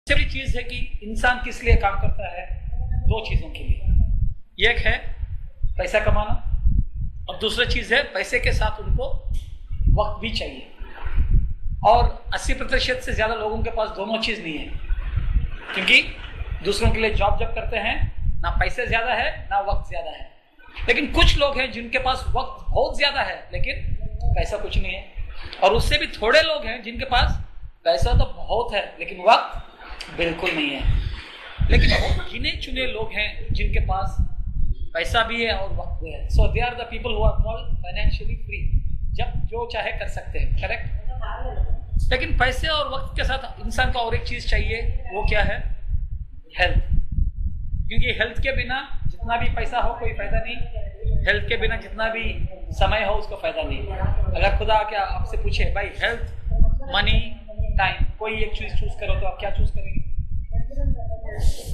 सबसे बड़ी चीज है कि इंसान किस लिए काम करता है, दो चीजों के लिए। एक है पैसा कमाना और दूसरा चीज है पैसे के साथ उनको वक्त भी चाहिए। और 80% से ज्यादा लोगों के पास दोनों चीज नहीं है, क्योंकि दूसरों के लिए जॉब जब करते हैं ना पैसे ज्यादा है ना वक्त ज्यादा है। लेकिन कुछ लोग हैं जिनके पास वक्त बहुत ज्यादा है लेकिन पैसा कुछ नहीं है, और उससे भी थोड़े लोग हैं जिनके पास पैसा तो बहुत है लेकिन वक्त बिल्कुल नहीं है। लेकिन बहुत गिने चुने लोग हैं जिनके पास पैसा भी है और वक्त भी है। So they are the people who are called financially free, जब जो चाहे कर सकते हैं, करेक्ट। लेकिन पैसे और वक्त के साथ इंसान को और एक चीज चाहिए, वो क्या है? हेल्थ। क्योंकि हेल्थ के बिना जितना भी पैसा हो कोई फायदा नहीं, हेल्थ के बिना जितना भी समय हो उसका फायदा नहीं। अगर खुदा क्या आपसे पूछे भाई हेल्थ, मनी, टाइम, कोई एक चीज चूज करो, तो आप क्या चूज करेंगे?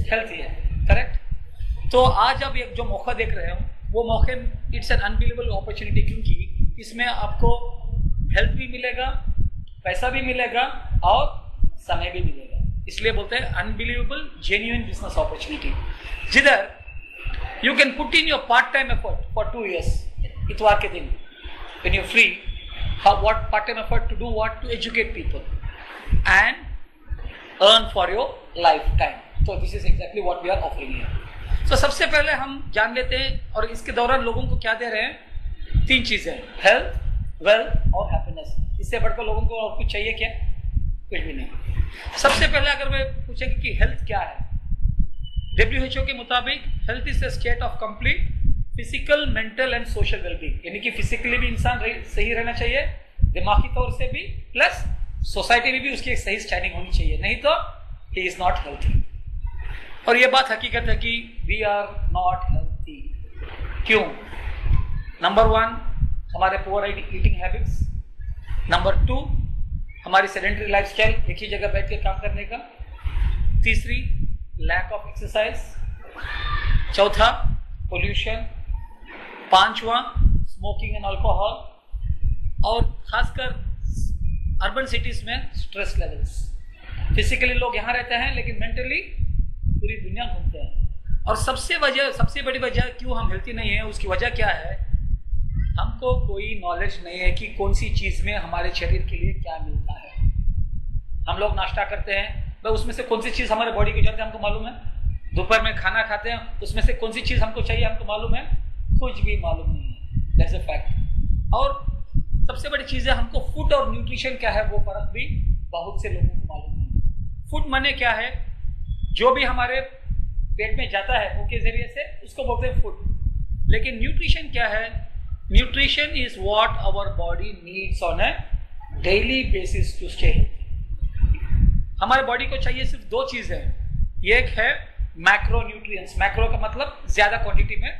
हेल्थ ही है, करेक्ट। तो आज आप एक जो मौका देख रहे हो वो मौके, इट्स एन अनबिलीवेबल अपॉर्चुनिटी, क्योंकि इसमें आपको हेल्थ भी मिलेगा, पैसा भी मिलेगा और समय भी मिलेगा। इसलिए बोलते हैं अनबिलीवेबल जेन्युइन बिजनेस अपॉर्चुनिटी, जिधर you can put in your part time effort for 2 years, इतवार के दिन when you're free, what part time effort to do what? To educate people and earn for your lifetime. So this is exactly what we are offering here. So सबसे पहले हम जान लेते हैं, और इसके दौरान लोगों को क्या दे रहे हैं? 3 चीजें, हेल्थ, वेल्थ और हैप्पीनेस। इससे बढ़कर लोगों को और कुछ चाहिए क्या? कुछ भी नहीं। सबसे पहले अगर मैं पूछेंगे कि हेल्थ क्या है, WHO के मुताबिक health is a state of complete physical, mental and social wellbeing. यानी कि फिजिकली भी इंसान सही रहना चाहिए, दिमागी तौर से भी, प्लस सोसाइटी में भी उसकी एक सही स्टैंडिंग होनी चाहिए, नहीं तो ही इज नॉट हेल्थी। और ये बात हकीकत है कि वी आर नॉट हेल्थी। क्यों? नंबर 1 हमारे पुअर ईटिंग हैबिट्स, नंबर 2 हमारी सेडेंटरी लाइफस्टाइल, एक ही जगह बैठ के काम करने का, तीसरी लैक ऑफ एक्सरसाइज, चौथा पोल्यूशन, 5वां स्मोकिंग एंड अल्कोहल, और खासकर अर्बन सिटीज में स्ट्रेस लेवल्स। फिजिकली लोग यहाँ रहते हैं लेकिन मेंटली पूरी दुनिया घूमते हैं। और सबसे बड़ी वजह क्यों हम हेल्थी नहीं है, उसकी वजह क्या है? हमको कोई नॉलेज नहीं है कि कौन सी चीज में हमारे शरीर के लिए क्या मिलता है। हम लोग नाश्ता करते हैं, तो उसमें से कौन सी चीज हमारे बॉडी की जरूरत है हमको मालूम है? दोपहर में खाना खाते हैं, उसमें से कौन सी चीज हमको चाहिए हमको मालूम है? कुछ भी मालूम नहीं है। That's a fact. और सबसे बड़ी चीज है, हमको फूड और न्यूट्रिशन क्या है वो फर्क भी बहुत से लोगों को मालूम नहीं। फूड माने क्या है? जो भी हमारे पेट में जाता है मुंह के जरिए से, उसको बोलते हैं फूड। लेकिन न्यूट्रिशन क्या है? Nutrition is what our body needs on a daily basis to stay healthy. हमारे बॉडी को चाहिए सिर्फ 2 चीजें। एक है मैक्रो न्यूट्रिएंट्स, मैक्रो का मतलब ज्यादा क्वांटिटी में,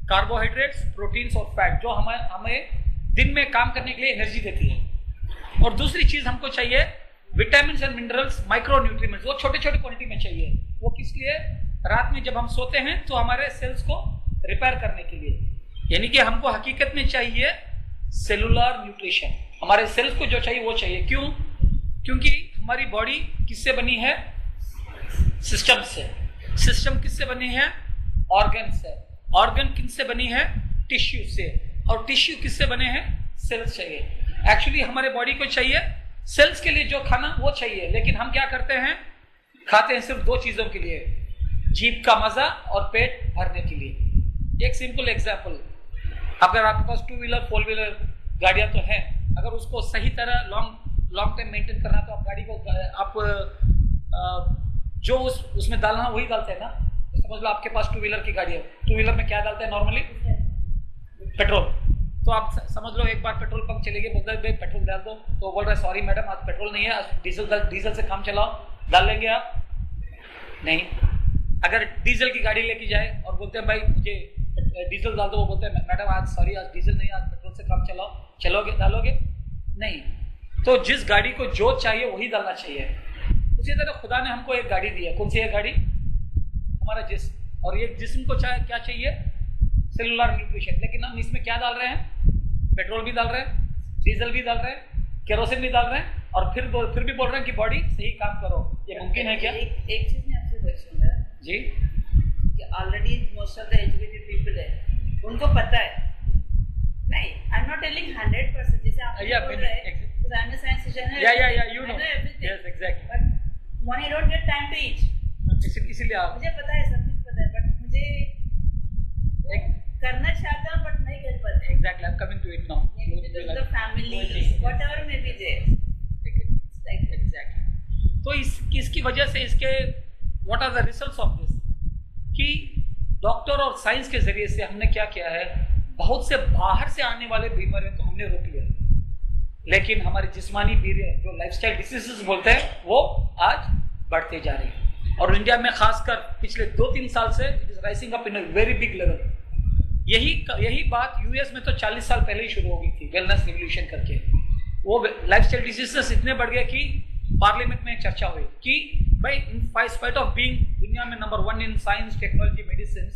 कार्बोहाइड्रेट्स, प्रोटीन्स और फैट, जो हमें दिन में काम करने के लिए एनर्जी देती है। और दूसरी चीज हमको चाहिए vitamin and minerals, micro nutrients, वो छोटे छोटे क्वांटिटी में चाहिए। वो किस लिए? रात में जब हम सोते हैं तो हमारे सेल्स को रिपेयर करने के लिए। यानी कि हमको हकीकत में चाहिए सेलुलर न्यूट्रिशन। हमारे सेल्स को जो चाहिए वो चाहिए। क्यों? क्योंकि हमारी बॉडी किससे बनी है? सिस्टम से। सिस्टम किससे बनी है? ऑर्गन से। ऑर्गन किससे बनी है? टिश्यू से। और टिश्यू किससे बने हैं? सेल्स चाहिए। एक्चुअली हमारे बॉडी को चाहिए सेल्स के लिए जो खाना वो चाहिए, लेकिन हम क्या करते हैं? खाते हैं सिर्फ 2 चीजों के लिए, जीभ का मजा और पेट भरने के लिए। एक सिंपल एग्जांपल, अगर आपके पास 2 व्हीलर 4 व्हीलर गाड़ियां तो हैं, अगर उसको सही तरह लॉन्ग टाइम मेंटेन करना, तो आप गाड़ी को जो उसमें डालना वही डालते हैं ना। तो समझ लो आपके पास 2 व्हीलर की गाड़ी है, 2 व्हीलर में क्या डालते हैं नॉर्मली? पेट्रोल। तो आप समझ लो एक बार पेट्रोल पंप चले गए, बोलते भाई पेट्रोल डाल दो, तो बोल रहे सॉरी मैडम आज पेट्रोल नहीं है, आज डीजल से काम चलाओ। डाल लेंगे आप? नहीं। अगर डीजल की गाड़ी लेके जाए और बोलते हैं भाई मुझे डीजल डाल दो, वो बोलते हैं मैडम आज सॉरी आज डीजल नहीं, आज पेट्रोल से काम चलाओ। चलोगे? डालोगे? नहीं। तो जिस गाड़ी को जो चाहिए वही डालना चाहिए। उसी तरह खुदा ने हमको एक गाड़ी दी है। कौन सी है गाड़ी? हमारा जिस्म। और ये जिस्म को क्या चाहिए? Cellular nutrition. लेकिन हम इसमें क्या डाल रहे हैं? पेट्रोल भी डाल रहे हैं, डीजल भी डाल रहे हैं, केरोसिन भी डाल रहे हैं, और फिर भी बोल रहे हैं कि बॉडी सही काम करो, ये मुमकिन है क्या? एक चीज में आपसे क्वेश्चन है जी, कि already most of the educated people है, उनको पता है नहीं, आई एम नॉट टेलिंग 100%, जैसे आप बोल रहे हैं because I'm a science student, you know everything, yes exactly, but when I don't get time to eat, इसीलिए आप, मुझे पता है, सब कुछ पता है, बट मुझे करना चाहता हूँ बट नहीं कर पाते। exactly, I'm coming to it now, maybe because of the family, whatever may be there, like exactly. तो इसकी वजह से इसके what are the results of this, कि डॉक्टर और साइंस के जरिए से हमने क्या किया है, बहुत से बाहर से आने वाले बीमारियों को हमने रोक लिया, लेकिन हमारी जिस्मानी बीमारियां जो लाइफस्टाइल डिसीजेस बोलते हैं वो आज बढ़ते जा रही है। और इंडिया में खासकर पिछले 2-3 साल से it is rising up in a very big level. यही बात यूएस में तो 40 साल पहले ही शुरू हो गई थी, वेलनेस रिवोल्यूशन करके। वो लाइफस्टाइल डिसीजेस इतने बढ़ गए कि पार्लियामेंट में चर्चा हुई कि भाई इन स्पाइट ऑफ बीइंग दुनिया में number 1 in science, technology, medicine,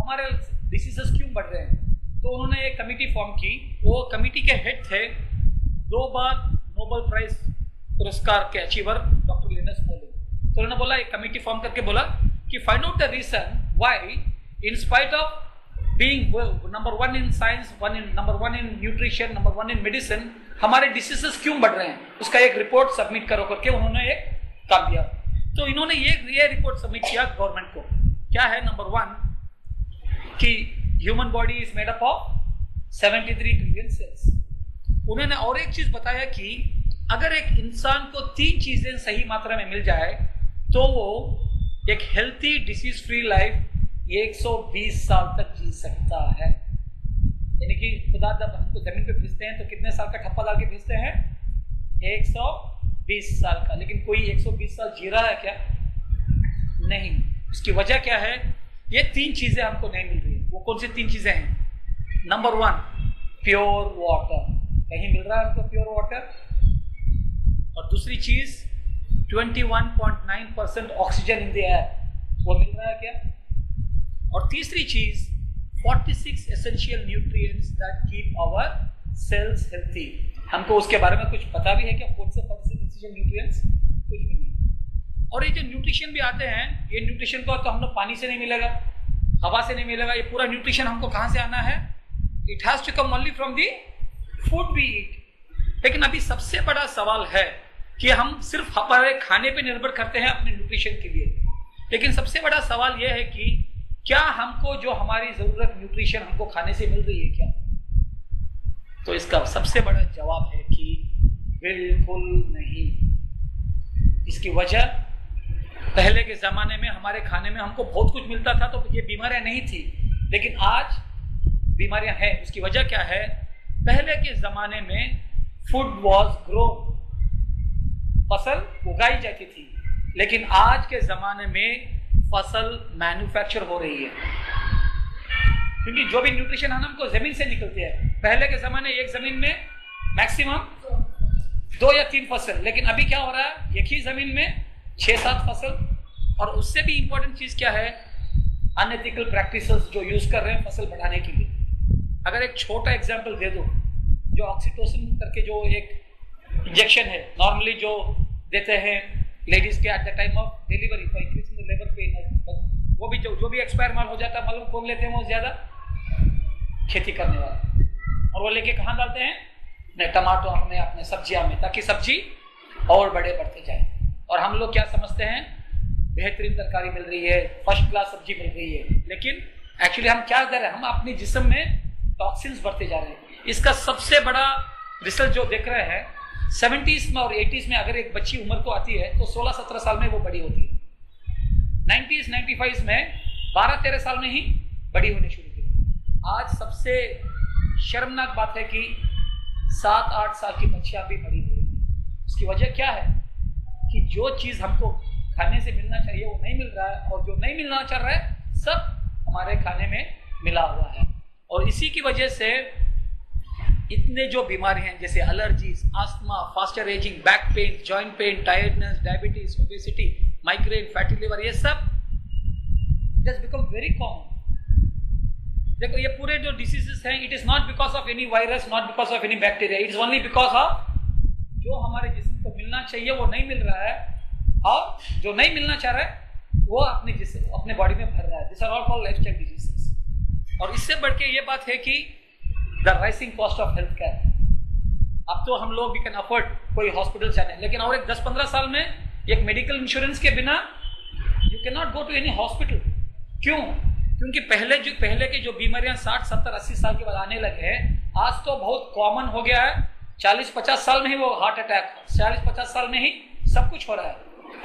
हमारे डिसीजेस क्यों बढ़ रहे हैं। तो उन्होंने एक कमेटी फॉर्म की, वो कमेटी के हेड थे 2 बार नोबेल प्राइज पुरस्कार के अचीवर डॉक्टर लिनस पॉलिंग। तो उन्होंने बोला, एक कमेटी फॉर्म करके बोला कि find out the reason why in spite of being number 1 in science, number 1 in nutrition, number 1 in medicine, हमारे डिसीजेस क्यों बढ़ रहे हैं, उसका एक रिपोर्ट सबमिट करो करके उन्होंने एक काम दिया। तो इन्होंने ये रिपोर्ट सबमिट किया गवर्नमेंट को। क्या है? नंबर 1 कि human body is made up of 73 trillion cells. उन्होंने और एक चीज बताया कि अगर एक इंसान को 3 चीजें सही मात्रा में मिल जाए तो वो एक हेल्थी डिसीज फ्री लाइफ 120 साल तक जी सकता है। यानी कि खुदा जब हमको जमीन पे भेजते हैं तो कितने साल का ठप्पा डाल के भेजते हैं? 120 साल का। लेकिन कोई 120 साल जी रहा है क्या? नहीं। इसकी वजह क्या है? ये 3 चीजें हमको नहीं मिल रही है। वो कौन सी 3 चीजें हैं? नंबर 1 प्योर वाटर, कहीं मिल रहा है हमको प्योर वाटर। और दूसरी चीज 21.9% ऑक्सीजन इन द एयर, वो मिल रहा है क्या? और तीसरी चीज 46 essential nutrients that keep our cells healthy. हमको उसके बारे में कुछ पता भी है क्या? कौन से 46 एसेंशियल न्यूट्रिएंट्स? कुछ भी नहीं। और ये जो न्यूट्रिशन भी आते हैं, ये न्यूट्रिशन को तो हम लोग पानी से नहीं मिलेगा, हवा से नहीं मिलेगा। ये पूरा न्यूट्रिशन हमको कहां से आना है? It has to come only from the food we eat. लेकिन अभी सबसे बड़ा सवाल है कि हम सिर्फ हमारे खाने पे निर्भर करते हैं अपने न्यूट्रिशन के लिए। लेकिन सबसे बड़ा सवाल यह है कि क्या हमको जो हमारी जरूरत न्यूट्रिशन हमको खाने से मिल रही है क्या? तो इसका सबसे बड़ा जवाब है कि बिल्कुल नहीं। इसकी वजह, पहले के जमाने में हमारे खाने में हमको बहुत कुछ मिलता था तो ये बीमारियां नहीं थी, लेकिन आज बीमारियां हैं। उसकी वजह क्या है? पहले के जमाने में फूड वॉज ग्रो, फसल उगाई जाती थी, लेकिन आज के जमाने में फसल मैन्युफैक्चर हो रही है। क्योंकि जो भी न्यूट्रिशन है हमको जमीन से निकलती है। पहले के जमाने एक जमीन में मैक्सिमम 2 या 3 फसल, लेकिन अभी क्या हो रहा है? एक ही जमीन में 6-7 फसल। और उससे भी इंपॉर्टेंट चीज क्या है? अनएथिकल प्रैक्टिसेस जो यूज कर रहे हैं फसल बढ़ाने के लिए। अगर एक छोटा एग्जांपल दे दो, जो ऑक्सीटोसिन करके जो एक इंजेक्शन है नॉर्मली जो देते हैं लेडीज के at the time of delivery for increasing the labour pain, वो भी जो भी एक्सपायर माल हो जाता है, मालूम कौन लेते हैं? वो ज्यादा खेती करने वाले। और वो लेके कहाँ डालते हैं? अपने टमाटो में, अपने सब्जियां में, ताकि सब्जी और बड़े बढ़ते जाए। और हम लोग क्या समझते हैं? बेहतरीन तरकारी मिल रही है, फर्स्ट क्लास सब्जी मिल रही है, लेकिन एक्चुअली हम क्या कर रहे हैं? हम अपने जिस्म में टॉक्सिन्स बढ़ते जा रहे हैं। इसका सबसे बड़ा रिसर्च जो देख रहे हैं, 70s में और 80s में अगर एक बच्ची उम्र को आती है तो 16-17 साल में वो बड़ी होती है। 90s 95s में 12-13 साल में ही बड़ी होने शुरू की। आज सबसे शर्मनाक बात है कि 7-8 साल की बच्चियां भी बड़ी हो रही है। उसकी वजह क्या है? कि जो चीज हमको खाने से मिलना चाहिए वो नहीं मिल रहा है, और जो नहीं मिलना चाह रहा है सब हमारे खाने में मिला हुआ है। और इसी की वजह से इतने जो बीमारी हैं जैसे allergies, asthma, faster ageing, back pain, joint pain, tiredness, diabetes, obesity, migraine, fatty liver, ये सब it has become very common. देखो ये पूरे जो डिसीजेस हैं, it is not because of any virus, not because of any bacteria, it is only because of जो हमारे जिस्म को मिल मिलना चाहिए वो नहीं मिल रहा है, और जो नहीं मिलना चाह रहा है वो अपने बॉडी में भर रहा है। This are all called lifestyle diseases. और इससे बढ़ के ये बात है कि the rising cost of health care. अब तो हम लोग वी कैन अफोर्ड कोई हॉस्पिटल जाने, लेकिन और एक 10-15 साल में एक मेडिकल इंश्योरेंस के बिना you can not go to any hospital. क्यों? क्योंकि पहले की जो बीमारियां 60, 70, 80 साल के बाद आने लगे हैं, आज तो बहुत कॉमन हो गया है। 40-50 साल में ही वो हार्ट अटैक, 40-50 साल में ही सब कुछ हो रहा है,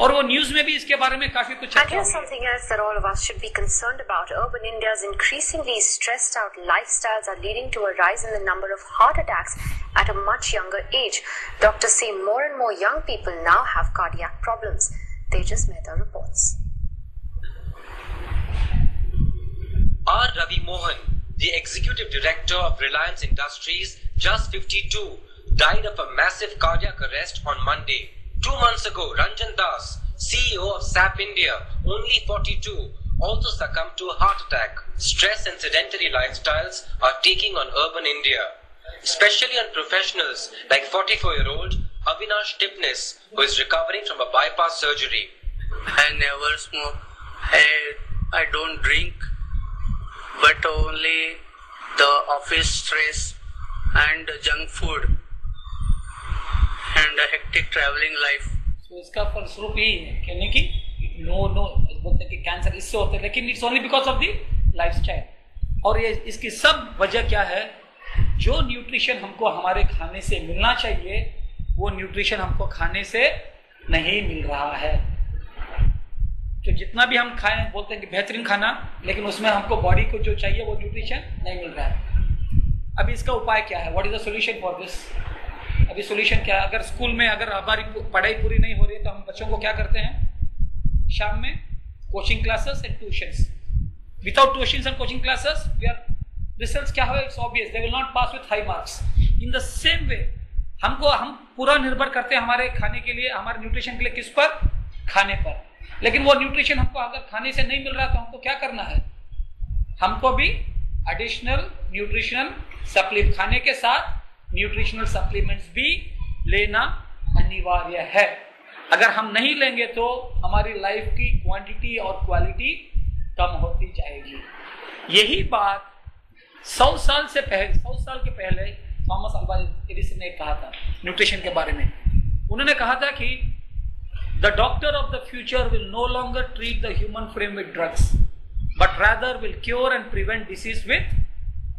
और वो न्यूज में भी इसके बारे में काफी कुछ। And here's something else that all of us should be concerned about. Urban India's increasingly stressed out lifestyles are leading to a rise in the number of heart attacks at a much younger age. Doctors say more and more young people now have cardiac problems. Tejas Mehta reports. R. Ravi Mohan, the executive director of Reliance Industries, just 52, died of a massive cardiac arrest on Monday. 2 months ago, Ranjan Das, CEO of SAP India, only 42, also succumbed to a heart attack. Stress and sedentary lifestyles are taking on urban India, especially on professionals like 44-year-old Avinash Tipnis, who is recovering from a bypass surgery. I never smoke. I don't drink, but only the office stress and junk food and a hectic traveling life. तो इसका फलस्वरूप यही है कहने की no बोलते हैं कि कैंसर इससे होते हैं, लेकिन it's only because of the lifestyle. और ये इसकी सब वजह क्या है? जो न्यूट्रिशन हमको हमारे खाने से मिलना चाहिए वो न्यूट्रिशन हमको खाने से नहीं मिल रहा है। तो जितना भी हम खाएं, बोलते हैं कि बेहतरीन खाना, लेकिन उसमें हमको बॉडी को जो चाहिए वो न्यूट्रिशन नहीं मिल रहा है। अभी इसका उपाय क्या है? What is the solution for this? अभी सॉल्यूशन क्या है? अगर स्कूल में अगर हमारी पढ़ाई पूरी नहीं हो रही है तो हम बच्चों को क्या करते हैं? शाम में coaching classes and tuitions. Without tuitions and coaching classes results क्या हो? It's obvious, they will not pass with high marks. In the same way हम पूरा निर्भर करते हैं हमारे खाने के लिए, हमारे न्यूट्रिशन के लिए किस पर? खाने पर। लेकिन वो न्यूट्रिशन हमको अगर खाने से नहीं मिल रहा तो हमको क्या करना है? हमको भी एडिशनल न्यूट्रिशनल सप्लीमेंट, खाने के साथ न्यूट्रिशनल सप्लीमेंट्स भी लेना अनिवार्य है। अगर हम नहीं लेंगे तो हमारी लाइफ की क्वांटिटी और क्वालिटी कम होती जाएगी। यही बात 100 साल के पहले थॉमस अल्वा एडिसन ने कहा था न्यूट्रिशन के बारे में। उन्होंने कहा था कि The doctor of the future will no longer treat the human frame with drugs, but rather will cure and prevent disease with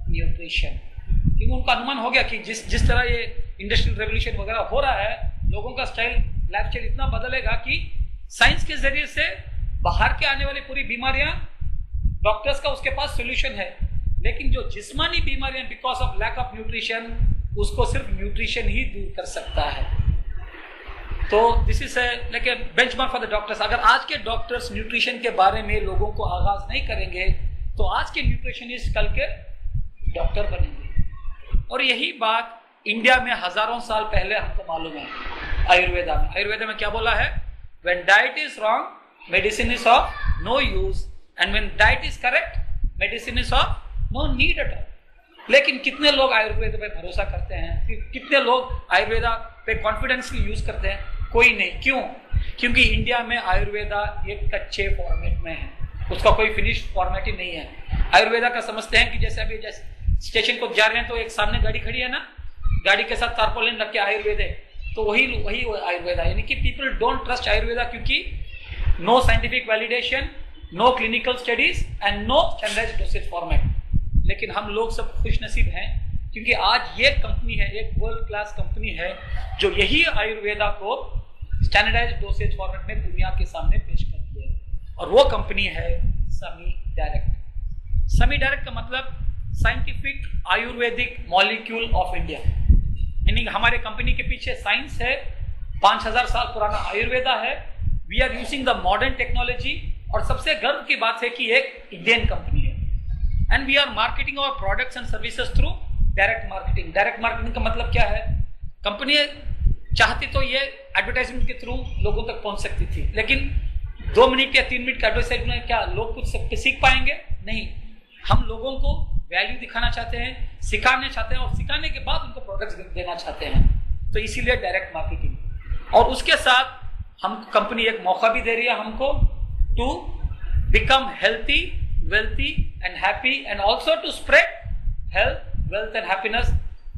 nutrition. क्योंकि उनका अनुमान हो गया कि जिस तरह ये इंडस्ट्रियल रेवोल्यूशन वगैरह हो रहा है, लोगों का लाइफस्टाइल इतना बदलेगा कि साइंस के जरिए से बाहर के आने वाली पूरी बीमारियां डॉक्टर्स का उसके पास सोल्यूशन है, लेकिन जो जिस्मानी बीमारियां because of lack of nutrition, उसको सिर्फ न्यूट्रिशन ही दूर कर सकता है। तो this is like a benchmark for the doctors. अगर आज के डॉक्टर्स न्यूट्रिशन के बारे में लोगों को आगाज नहीं करेंगे तो आज के न्यूट्रिशनिस्ट कल के डॉक्टर बनेंगे। और यही बात इंडिया में हजारों साल पहले हमको मालूम है। आयुर्वेदा में क्या बोला है? When diet is wrong medicine is of no use, and when diet is correct medicine is of no need at all. लेकिन कितने लोग आयुर्वेद पे भरोसा करते हैं? कितने लोग आयुर्वेदा पे कॉन्फिडेंसली यूज करते हैं? कोई नहीं। क्यों? क्योंकि इंडिया में आयुर्वेदा एक कच्चे फॉर्मेट में है, उसका कोई फिनिश्ड फॉर्मेट ही नहीं है। आयुर्वेदा का समझते हैं कि जैसे अभी स्टेशन को जा रहे हैं तो एक सामने गाड़ी खड़ी है ना, गाड़ी के साथ तारपोलिन रख के आयुर्वेद है, तो वही आयुर्वेदा। यानी कि पीपल डोंट ट्रस्ट आयुर्वेदा क्योंकि no scientific validation, no clinical studies and no standard dosage format. लेकिन हम लोग सब खुशनसीब हैं क्योंकि आज ये कंपनी है, एक वर्ल्ड क्लास कंपनी है जो यही आयुर्वेदा को स्टैंडर्डाइज्ड डोसेज फॉर्मेट में दुनिया के सामने पेश कर दिया है, और वो कंपनी है समी डायरेक्ट। समी डायरेक्ट का मतलब scientific Ayurvedic molecule of India, यानी हमारे कंपनी के पीछे साइंस है, 5000 साल पुराना आयुर्वेदा है। We are using the modern technology, और सबसे गर्व की बात है कि एक इंडियन कंपनी है। And we are marketing our products and services through direct marketing. Direct marketing का मतलब क्या है? कंपनी चाहती तो ये एडवर्टाइजमेंट के थ्रू लोगों तक पहुंच सकती थी, लेकिन 2 मिनट या 3 मिनट का एडवर्टाइजमेंट में क्या लोग कुछ सीख पाएंगे? नहीं। हम लोगों को वैल्यू दिखाना चाहते हैं, सिखाने चाहते हैं, और सिखाने के बाद उनको प्रोडक्ट्स देना चाहते हैं। तो इसीलिए डायरेक्ट मार्केटिंग। और उसके साथ हम कंपनी एक मौका भी दे रही है हमको to become healthy, wealthy and happy and also to spread health, wealth and happiness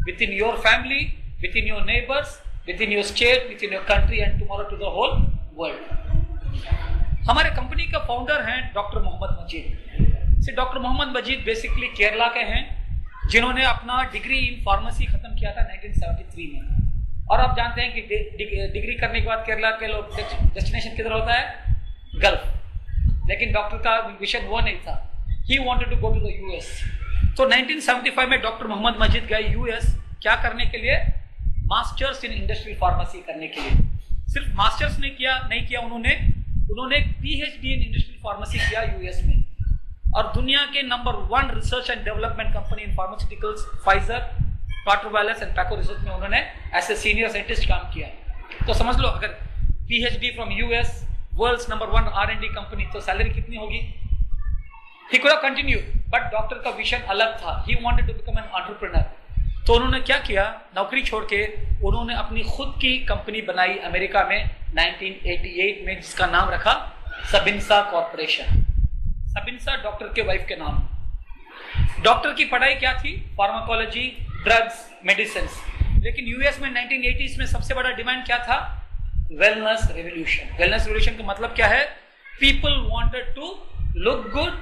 within your family, within your neighbors, within your state, within your country and tomorrow to the whole world. हमारे company का founder हैं doctor Mohammad मजीद। Doctor Mohammad मजीद basically Kerala के हैं, जिन्होंने अपना degree in pharmacy खत्म किया था 1973 में। और आप जानते हैं कि डिग्री करने के बाद केरला के लोग डेस्टिनेशन किधर होता है? गल्फ। लेकिन डॉक्टर का विजन वो नहीं था, he wanted to go to the US. तो 1975 में डॉक्टर मोहम्मद मजीद गए यूएस, क्या करने के लिए? मास्टर्स इन इंडस्ट्रियल फार्मेसी करने के लिए। सिर्फ मास्टर्स नहीं किया उन्होंने पीएचडी इन इंडस्ट्रियल फार्मेसी किया यूएस में। और दुनिया के number 1 research and development company in pharmaceuticals, Pfizer, Carter वायरस एंड पैको रिसर्च में उन्होंने एज ए सीनियर साइंटिस्ट काम किया। तो समझ लो, अगर PhD from US, world's number 1 R&D company, तो सैलरी कितनी होगी? He could have continued, but doctor का विजन अलग था। He wanted to become an entrepreneur. तो उन्होंने क्या किया? नौकरी छोड़ के उन्होंने अपनी खुद की कंपनी बनाई अमेरिका में 1988 में, जिसका नाम रखा सबिंसा कॉर्पोरेशन। सबिंसा डॉक्टर के वाइफ के नाम। डॉक्टर की पढ़ाई क्या थी? Pharmacology, drugs, medicine. लेकिन यूएस में 1980s में सबसे बड़ा डिमांड क्या था? Wellness revolution. वेलनेस रेवोल्यूशन का मतलब क्या है? People wanted to look good,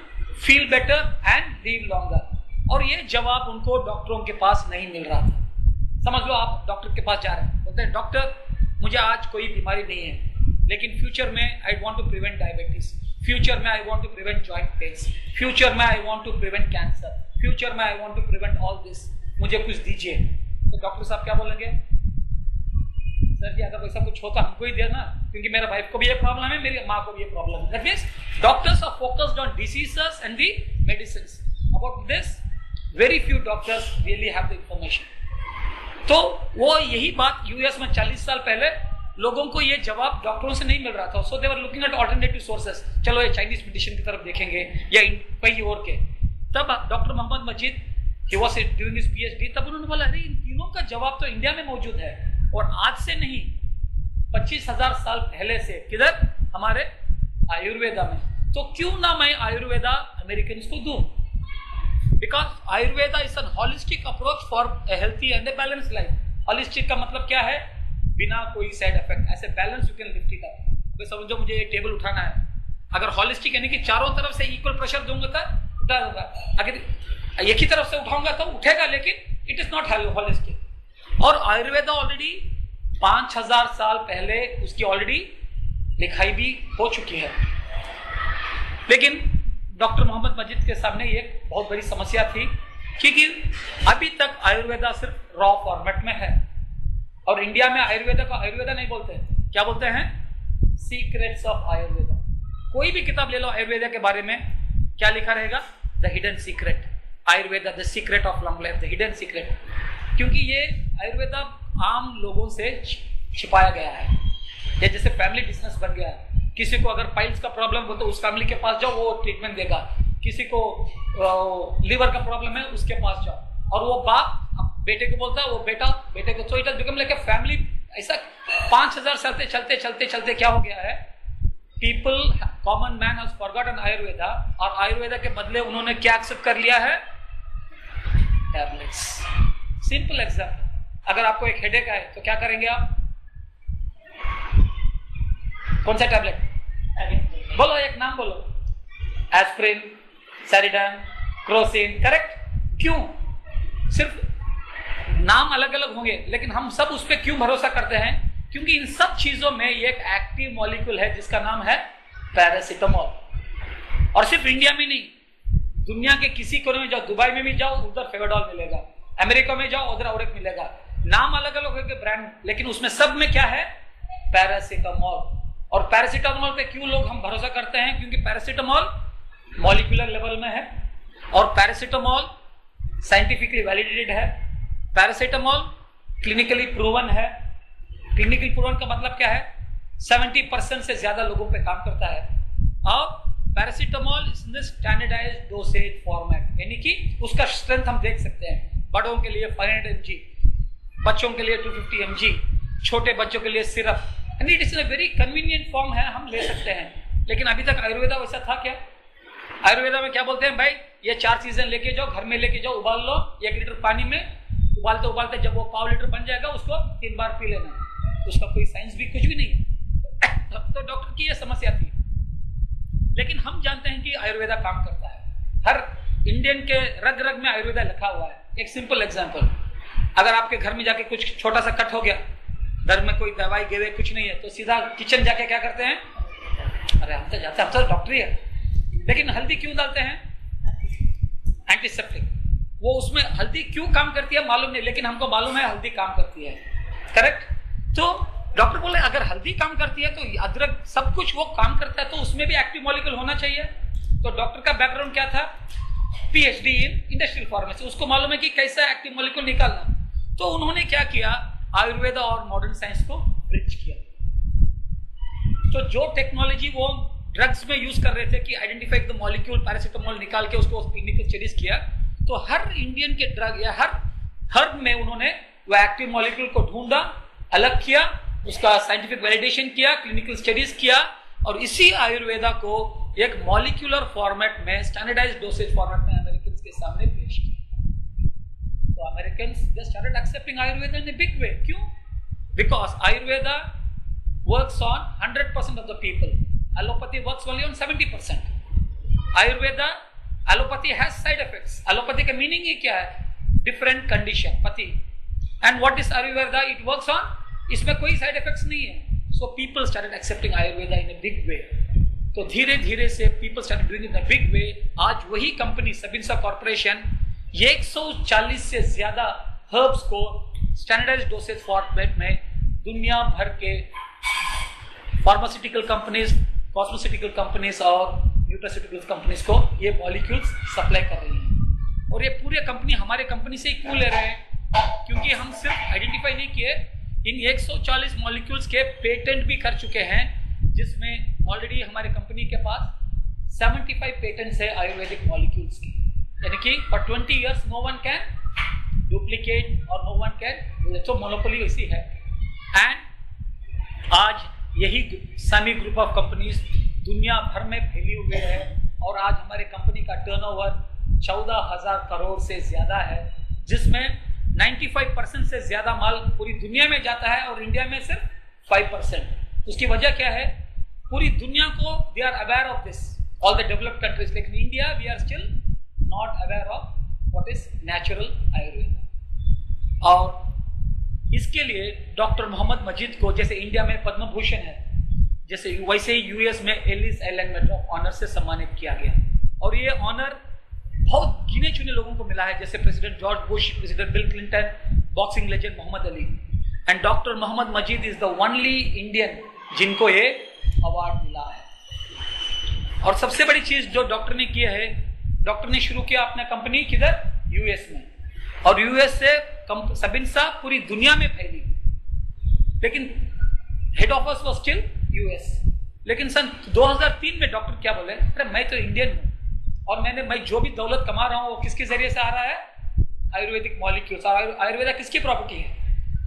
feel better and live longer. और ये जवाब उनको डॉक्टरों के पास नहीं मिल रहा था। समझ लो, आप डॉक्टर के पास जा रहे हैं, बोलते हैं डॉक्टर मुझे आज कोई बीमारी नहीं है, लेकिन फ्यूचर में I want to prevent diabetes, future में I want to prevent joint pains, future में I want to prevent cancer, future में I want to prevent all this, मुझे कुछ दीजिए। तो डॉक्टर साहब क्या बोलेंगे? सर जी, अगर वैसा कुछ होता हमको ही देना, क्योंकि मेरे वाइफ को भी ये प्रॉब्लम है, मेरी माँ को भी ये प्रॉब्लम है। That means doctors are focused on diseases and the medicines. About this very few doctors really have the information. तो वो यही बात यूएस में 40 साल पहले लोगों को ये जवाब डॉक्टरों से नहीं मिल रहा था। So they were looking at alternative sources. चलो ये चाइनीज मेडिसिन की तरफ देखेंगे या कहीं और के। तब doctor Mohammad Majeed, he was doing his PhD, तब उन्होंने बोला अरे इन तीनों का जवाब तो इंडिया में मौजूद है, और आज से नहीं 25,000 साल पहले से। किधर? हमारे आयुर्वेदा में। तो क्यों ना मैं आयुर्वेदा अमेरिकन को दूं? Because Ayurveda is an holistic approach for a healthy and a balance life. Holistic का मतलब क्या है? बिना कोई साइड इफेक्ट, ऐसे balance you can lift it up. तो समझो मुझे एक टेबल उठाना है, अगर होलिस्टिक यानी कि चारों तरफ से इक्वल प्रेशर दूंगा तो उठा दूंगा, अगर एक ही तरफ से उठाऊंगा तो उठेगा, लेकिन इट इज नॉट होलिस्टिक। और आयुर्वेदा ऑलरेडी 5,000 साल पहले उसकी ऑलरेडी लिखाई भी हो चुकी है। लेकिन डॉक्टर मोहम्मद मजीद के सामने ये बहुत बड़ी समस्या थी, क्योंकि अभी तक आयुर्वेदा सिर्फ रॉ फॉर्मेट में है। और इंडिया में आयुर्वेदा को आयुर्वेदा नहीं बोलते, क्या बोलते हैं? Secrets of Ayurveda. कोई भी किताब ले लो आयुर्वेदा के बारे में, क्या लिखा रहेगा? The hidden secret Ayurveda, the secret of long life, the hidden secret. क्योंकि ये आयुर्वेदा आम लोगों से छिपाया गया है। ये जैसे फैमिली बिजनेस बन गया है। किसी को अगर पाइल्स का प्रॉब्लम हो तो उस फैमिली के पास जाओ, वो ट्रीटमेंट देगा। किसी को लीवर का प्रॉब्लम है, उसके पास जाओ। और वो बाप बेटे को बोलता है, वो बेटे को। So it has become like a family. ऐसा 5,000 साल चलते चलते क्या हो गया है? People, common man has forgotten Ayurveda, और आयुर्वेदा के बदले उन्होंने क्या एक्सेप्ट कर लिया है? टैबलेट्स। सिंपल एग्जाम्पल, अगर आपको एक हेडेक है तो क्या करेंगे आप? कौन सा टैबलेट? बोलो, एक नाम बोलो। Aspirin, Saridon, Crocin, correct? क्यों? सिर्फ नाम अलग अलग होंगे, लेकिन हम सब उस पर क्यों भरोसा करते हैं? क्योंकि इन सब चीजों में एक एक्टिव मॉलिक्यूल है जिसका नाम है पैरासिटामोल। और सिर्फ इंडिया में नहीं, दुनिया के किसी कोने में जाओ, दुबई में भी जाओ उधर फेविडॉल मिलेगा, अमेरिका में जाओ उधर और एक मिलेगा। नाम अलग अलग होंगे ब्रांड, लेकिन उसमें सब में क्या है? पैरासिटामोल। और पैरासिटामोल पे क्यों लोग हम भरोसा करते हैं? क्योंकि पैरासिटामोल मॉलिक्यूलर लेवल में है, और पैरासिटामोल साइंटिफिकली वैलिडेटेड है। पैरासिटामोल क्लिनिकली प्रूवन है। क्लिनिकली प्रूवन का मतलब क्या है? 70% से ज्यादा लोगों पे काम करता है। और paracetamol is in standardised dosage format, यानी कि उसका स्ट्रेंथ हम देख सकते हैं। बड़ों के लिए 500 mg, बच्चों के लिए 250 mg, छोटे बच्चों के लिए सिर्फ and it is a very convenient form है, हम ले सकते हैं। लेकिन अभी तक आयुर्वेदा वैसा था क्या? आयुर्वेदा में क्या बोलते हैं, भाई ये 4 चीजें लेके जाओ, घर में लेके जाओ, उबाल लो 1 लीटर पानी में, उबालते उबालते जब वो 1/4 लीटर बन जाएगा उसको 3 बार पी लेना। उसका कोई साइंस भी कुछ भी नहीं है। तो डॉक्टर की ये समस्या थी। लेकिन हम जानते हैं कि आयुर्वेदा काम करता है, हर इंडियन के रग रग में आयुर्वेदा लिखा हुआ है। एक सिंपल एग्जांपल, अगर आपके घर में जाके कुछ छोटा सा कट हो गया, घर में कोई दवाई गेवे कुछ नहीं है, तो सीधा किचन जाके क्या करते हैं, अरे हम तो जाते हैं, हम तो डॉक्टर ही है, लेकिन हल्दी क्यों डालते हैं? एंटीसेप्टिक। वो उसमें हल्दी क्यों काम करती है मालूम नहीं, लेकिन हमको मालूम है हल्दी काम करती है, करेक्ट? तो डॉक्टर बोले अगर हल्दी काम करती है तो अदरक, सब कुछ वो काम करता है, तो उसमें भी एक्टिव मॉलिक्यूल होना चाहिए। तो डॉक्टर का बैकग्राउंड क्या था? PhD इन इंडस्ट्रियल फार्मेसी। उसको मालूम है कि कैसा एक्टिव मॉलिक्यूल निकालना। तो उन्होंने क्या किया, आयुर्वेदा और मॉडर्न साइंस को ब्रिज किया। तो जो टेक्नोलॉजी वो ड्रग्स में यूज कर रहे थे कि आइडेंटिफाई द मॉलिक्यूल, पैरासिटामोल निकाल के उसको क्लिनिकल स्टडीज किया, तो हर इंडियन के ड्रग या हर हर्ब में उन्होंने वो एक्टिव मॉलिक्यूल को ढूंढा, अलग किया, उसका साइंटिफिक वैलिडेशन किया, क्लिनिकल स्टडीज किया, और इसी आयुर्वेदा को एक मॉलिक्यूलर फॉर्मेट में, स्टैंडर्डाइज्ड डोसेज फॉर्मेट में अमेरिकन के सामने पेश किया। तो American they started accepting Ayurveda in a big way. क्यों? Because Ayurveda works on 100% of the people, allopathy works only on 70%। Ayurveda, allopathy has side effects. Allopathy का मीनिंग ही क्या है? डिफरेंट कंडीशन, पति। And what is Ayurveda? It works on, इसमें कोई side effects नहीं है। So people started accepting Ayurveda in a big वे। तो धीरे धीरे से people started doing in a big वे। आज वही कंपनी सबिंसा कॉर्पोरेशन 140 से ज्यादा हर्ब्स को स्टैंडर्डाइज्ड डोसेज फॉर्मेट में दुनिया भर के फार्मास्यूटिकल कंपनीज, कॉस्मेटिकल कंपनीज और न्यूट्रास्यूटिकल कंपनीज को ये मॉलिक्यूल्स सप्लाई कर रही हैं। और ये पूरे कंपनी हमारे कंपनी से ही क्यों ले रहे हैं? क्योंकि हम सिर्फ आइडेंटिफाई नहीं किए, इन 140 मॉलिक्यूल्स के पेटेंट भी कर चुके हैं, जिसमें ऑलरेडी हमारे कंपनी के पास 75 पेटेंट्स है आयुर्वेदिक मॉलिक्यूल्स की। यानी कि for 20 years no one can duplicate और नो वन कैन, तो मोनोपोली ऐसी है। एंड आज यही समी ग्रुप ऑफ कंपनीज दुनिया भर में फैली हुए है, और आज हमारे कंपनी का टर्नओवर 14,000 करोड़ से ज्यादा है, जिसमें 95% से ज्यादा माल पूरी दुनिया में जाता है और इंडिया में सिर्फ 5%। उसकी वजह क्या है? पूरी दुनिया को they are aware of this, all the developed countries, लेकिन India we are still not aware of what is natural Ayurveda. और इसके लिए डॉक्टर मोहम्मद मजीद को, जैसे इंडिया में पद्म भूषण है, जैसे वैसे ही यूएस में Ellis Island medal of honour से सम्मानित किया गया। और ये ऑनर बहुत गिने चुने लोगों को मिला है, जैसे president George Bush, president Bill Clinton, boxing legend Muhammad Ali. And doctor Mohammad Majeed is the only Indian जिनको ये अवार्ड मिला है। और सबसे बड़ी चीज जो डॉक्टर ने किया है, डॉक्टर ने शुरू किया अपना कंपनी किधर? यूएस में, और यूएस से सबिंसा पूरी दुनिया में फैली, लेकिन head office was still US. लेकिन सन 2003 में डॉक्टर क्या बोले, अरे मैं तो इंडियन हूं, और मैं जो भी दौलत कमा रहा हूं वो किसके जरिए से आ रहा है? आयुर्वेदिक मॉलिक्यूल्स। और आयुर्वेदा किसकी प्रॉपर्टी है?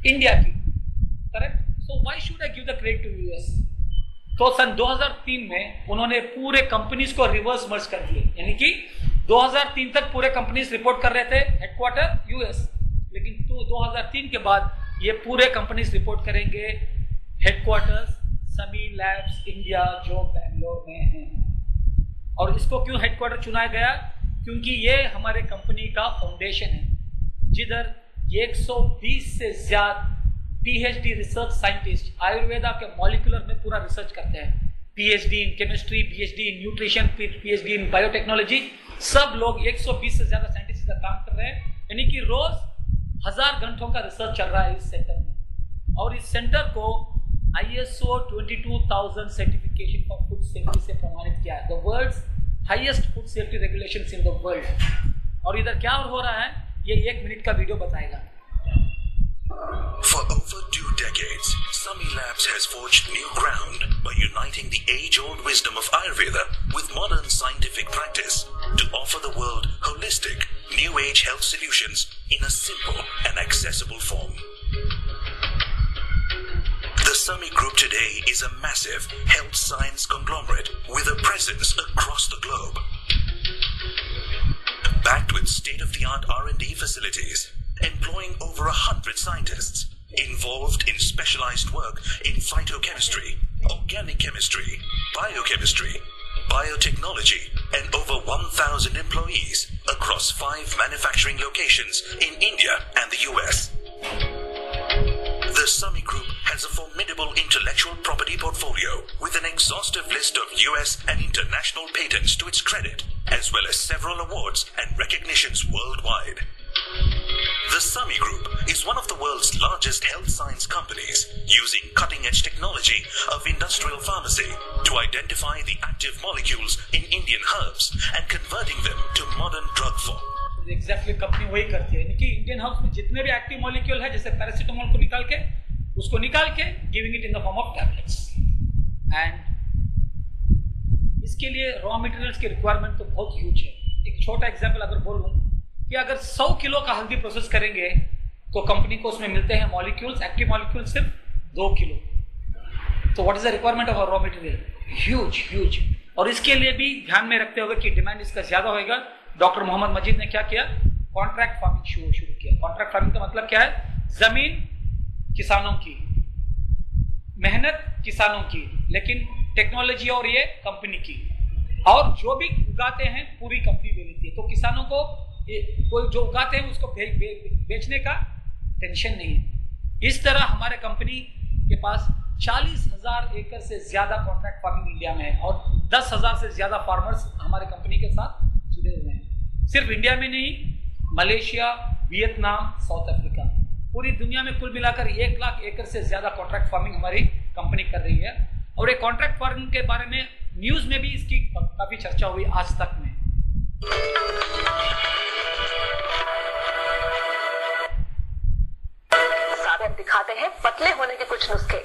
इंडिया की, correct? So why should I give the credit to US? तो सन 2003 में उन्होंने पूरे कंपनीज को रिवर्स मर्ज कर दिए, यानी कि 2003 तक पूरे कंपनीज रिपोर्ट कर रहे थे हेडक्वार्टर यूएस, लेकिन 2003 के बाद ये पूरे कंपनीज रिपोर्ट करेंगे हेडक्वार्टर्स समी लैब्स इंडिया, जो बेंगलोर में है। और इसको क्यों हेडक्वार्टर चुना गया? क्योंकि ये हमारे कंपनी का फाउंडेशन है, जिधर 120 से ज्यादा PhD रिसर्च साइंटिस्ट आयुर्वेदा के मॉलिक्यूलर में पूरा रिसर्च करते हैं। PhD in chemistry, PhD in nutrition, PhD in biotechnology, सब लोग 120 से ज्यादा साइंटिस्ट का काम कर रहे हैं। यानी कि रोज 1000 घंटों का रिसर्च चल रहा है इस सेंटर में। और इस सेंटर को ISO 22000 certification for food safety से प्रमाणित किया है, the world's highest food safety regulations in the world. और इधर क्या हो रहा है ये 1 मिनट का वीडियो बताएगा। For over 2 decades, Sami Labs has forged new ground by uniting the age-old wisdom of Ayurveda with modern scientific practice to offer the world holistic, new-age health solutions in a simple and accessible form. The Sami Group today is a massive health science conglomerate with a presence across the globe. Backed with state-of-the-art R&D facilities, employing over 100 scientists, involved in specialized work in phytochemistry, organic chemistry, biochemistry, biotechnology, and over 1,000 employees across 5 manufacturing locations in India and the US. The Sami Group has a formidable intellectual property portfolio with an exhaustive list of US and international patents to its credit, as well as several awards and recognitions worldwide. The Sami Group is one of the world's largest health science companies, using cutting-edge technology of industrial pharmacy to identify the active molecules in Indian herbs and converting them to modern drug form. Exactly company वही करती है, यानी कि Indian herbs में जितने भी active molecule है, जैसे पैरासीटामोल को निकाल के giving it in the form of tablets. And इसके लिए रॉ मटेरियल्स की रिक्वायरमेंट तो बहुत ह्यूज है। एक छोटा एग्जांपल अगर बोलूं कि अगर 100 किलो का हल्दी प्रोसेस करेंगे तो कंपनी को उसमें मिलते हैं मॉलिक्यूल्स, एक्टिव मॉलिक्यूल्स सिर्फ 2 किलो। तो what is the requirement of raw material? Huge. और इसके लिए भी ध्यान में रखते हुए कि डिमांड इसका ज्यादा होगा, डॉक्टर मोहम्मद मजीद ने क्या किया? कॉन्ट्रैक्ट फार्मिंग शुरू किया। कॉन्ट्रैक्ट फार्मिंग का मतलब क्या है? जमीन किसानों की, मेहनत किसानों की, लेकिन टेक्नोलॉजी और ये कंपनी की, और जो भी उगाते हैं पूरी कंपनी ले लेती है। तो किसानों को कोई जो उगाते हैं उसको बेचने का टेंशन नहीं है। इस तरह हमारे कंपनी के पास 40,000 एकड़ से ज्यादा कॉन्ट्रैक्ट फार्मिंग इंडिया में है और 10,000 से ज्यादा फार्मर्स हमारे कंपनी के साथ जुड़े हुए हैं। सिर्फ इंडिया में नहीं, मलेशिया, वियतनाम, साउथ अफ्रीका, पूरी दुनिया में कुल मिलाकर 1 लाख एकड़ से ज्यादा कॉन्ट्रैक्ट फार्मिंग हमारी कंपनी कर रही है। और एक कॉन्ट्रैक्ट फार्मिंग के बारे में न्यूज में भी इसकी काफी चर्चा हुई आज तक में। दिखाते हैं पतले होने के कुछ नुस्खे।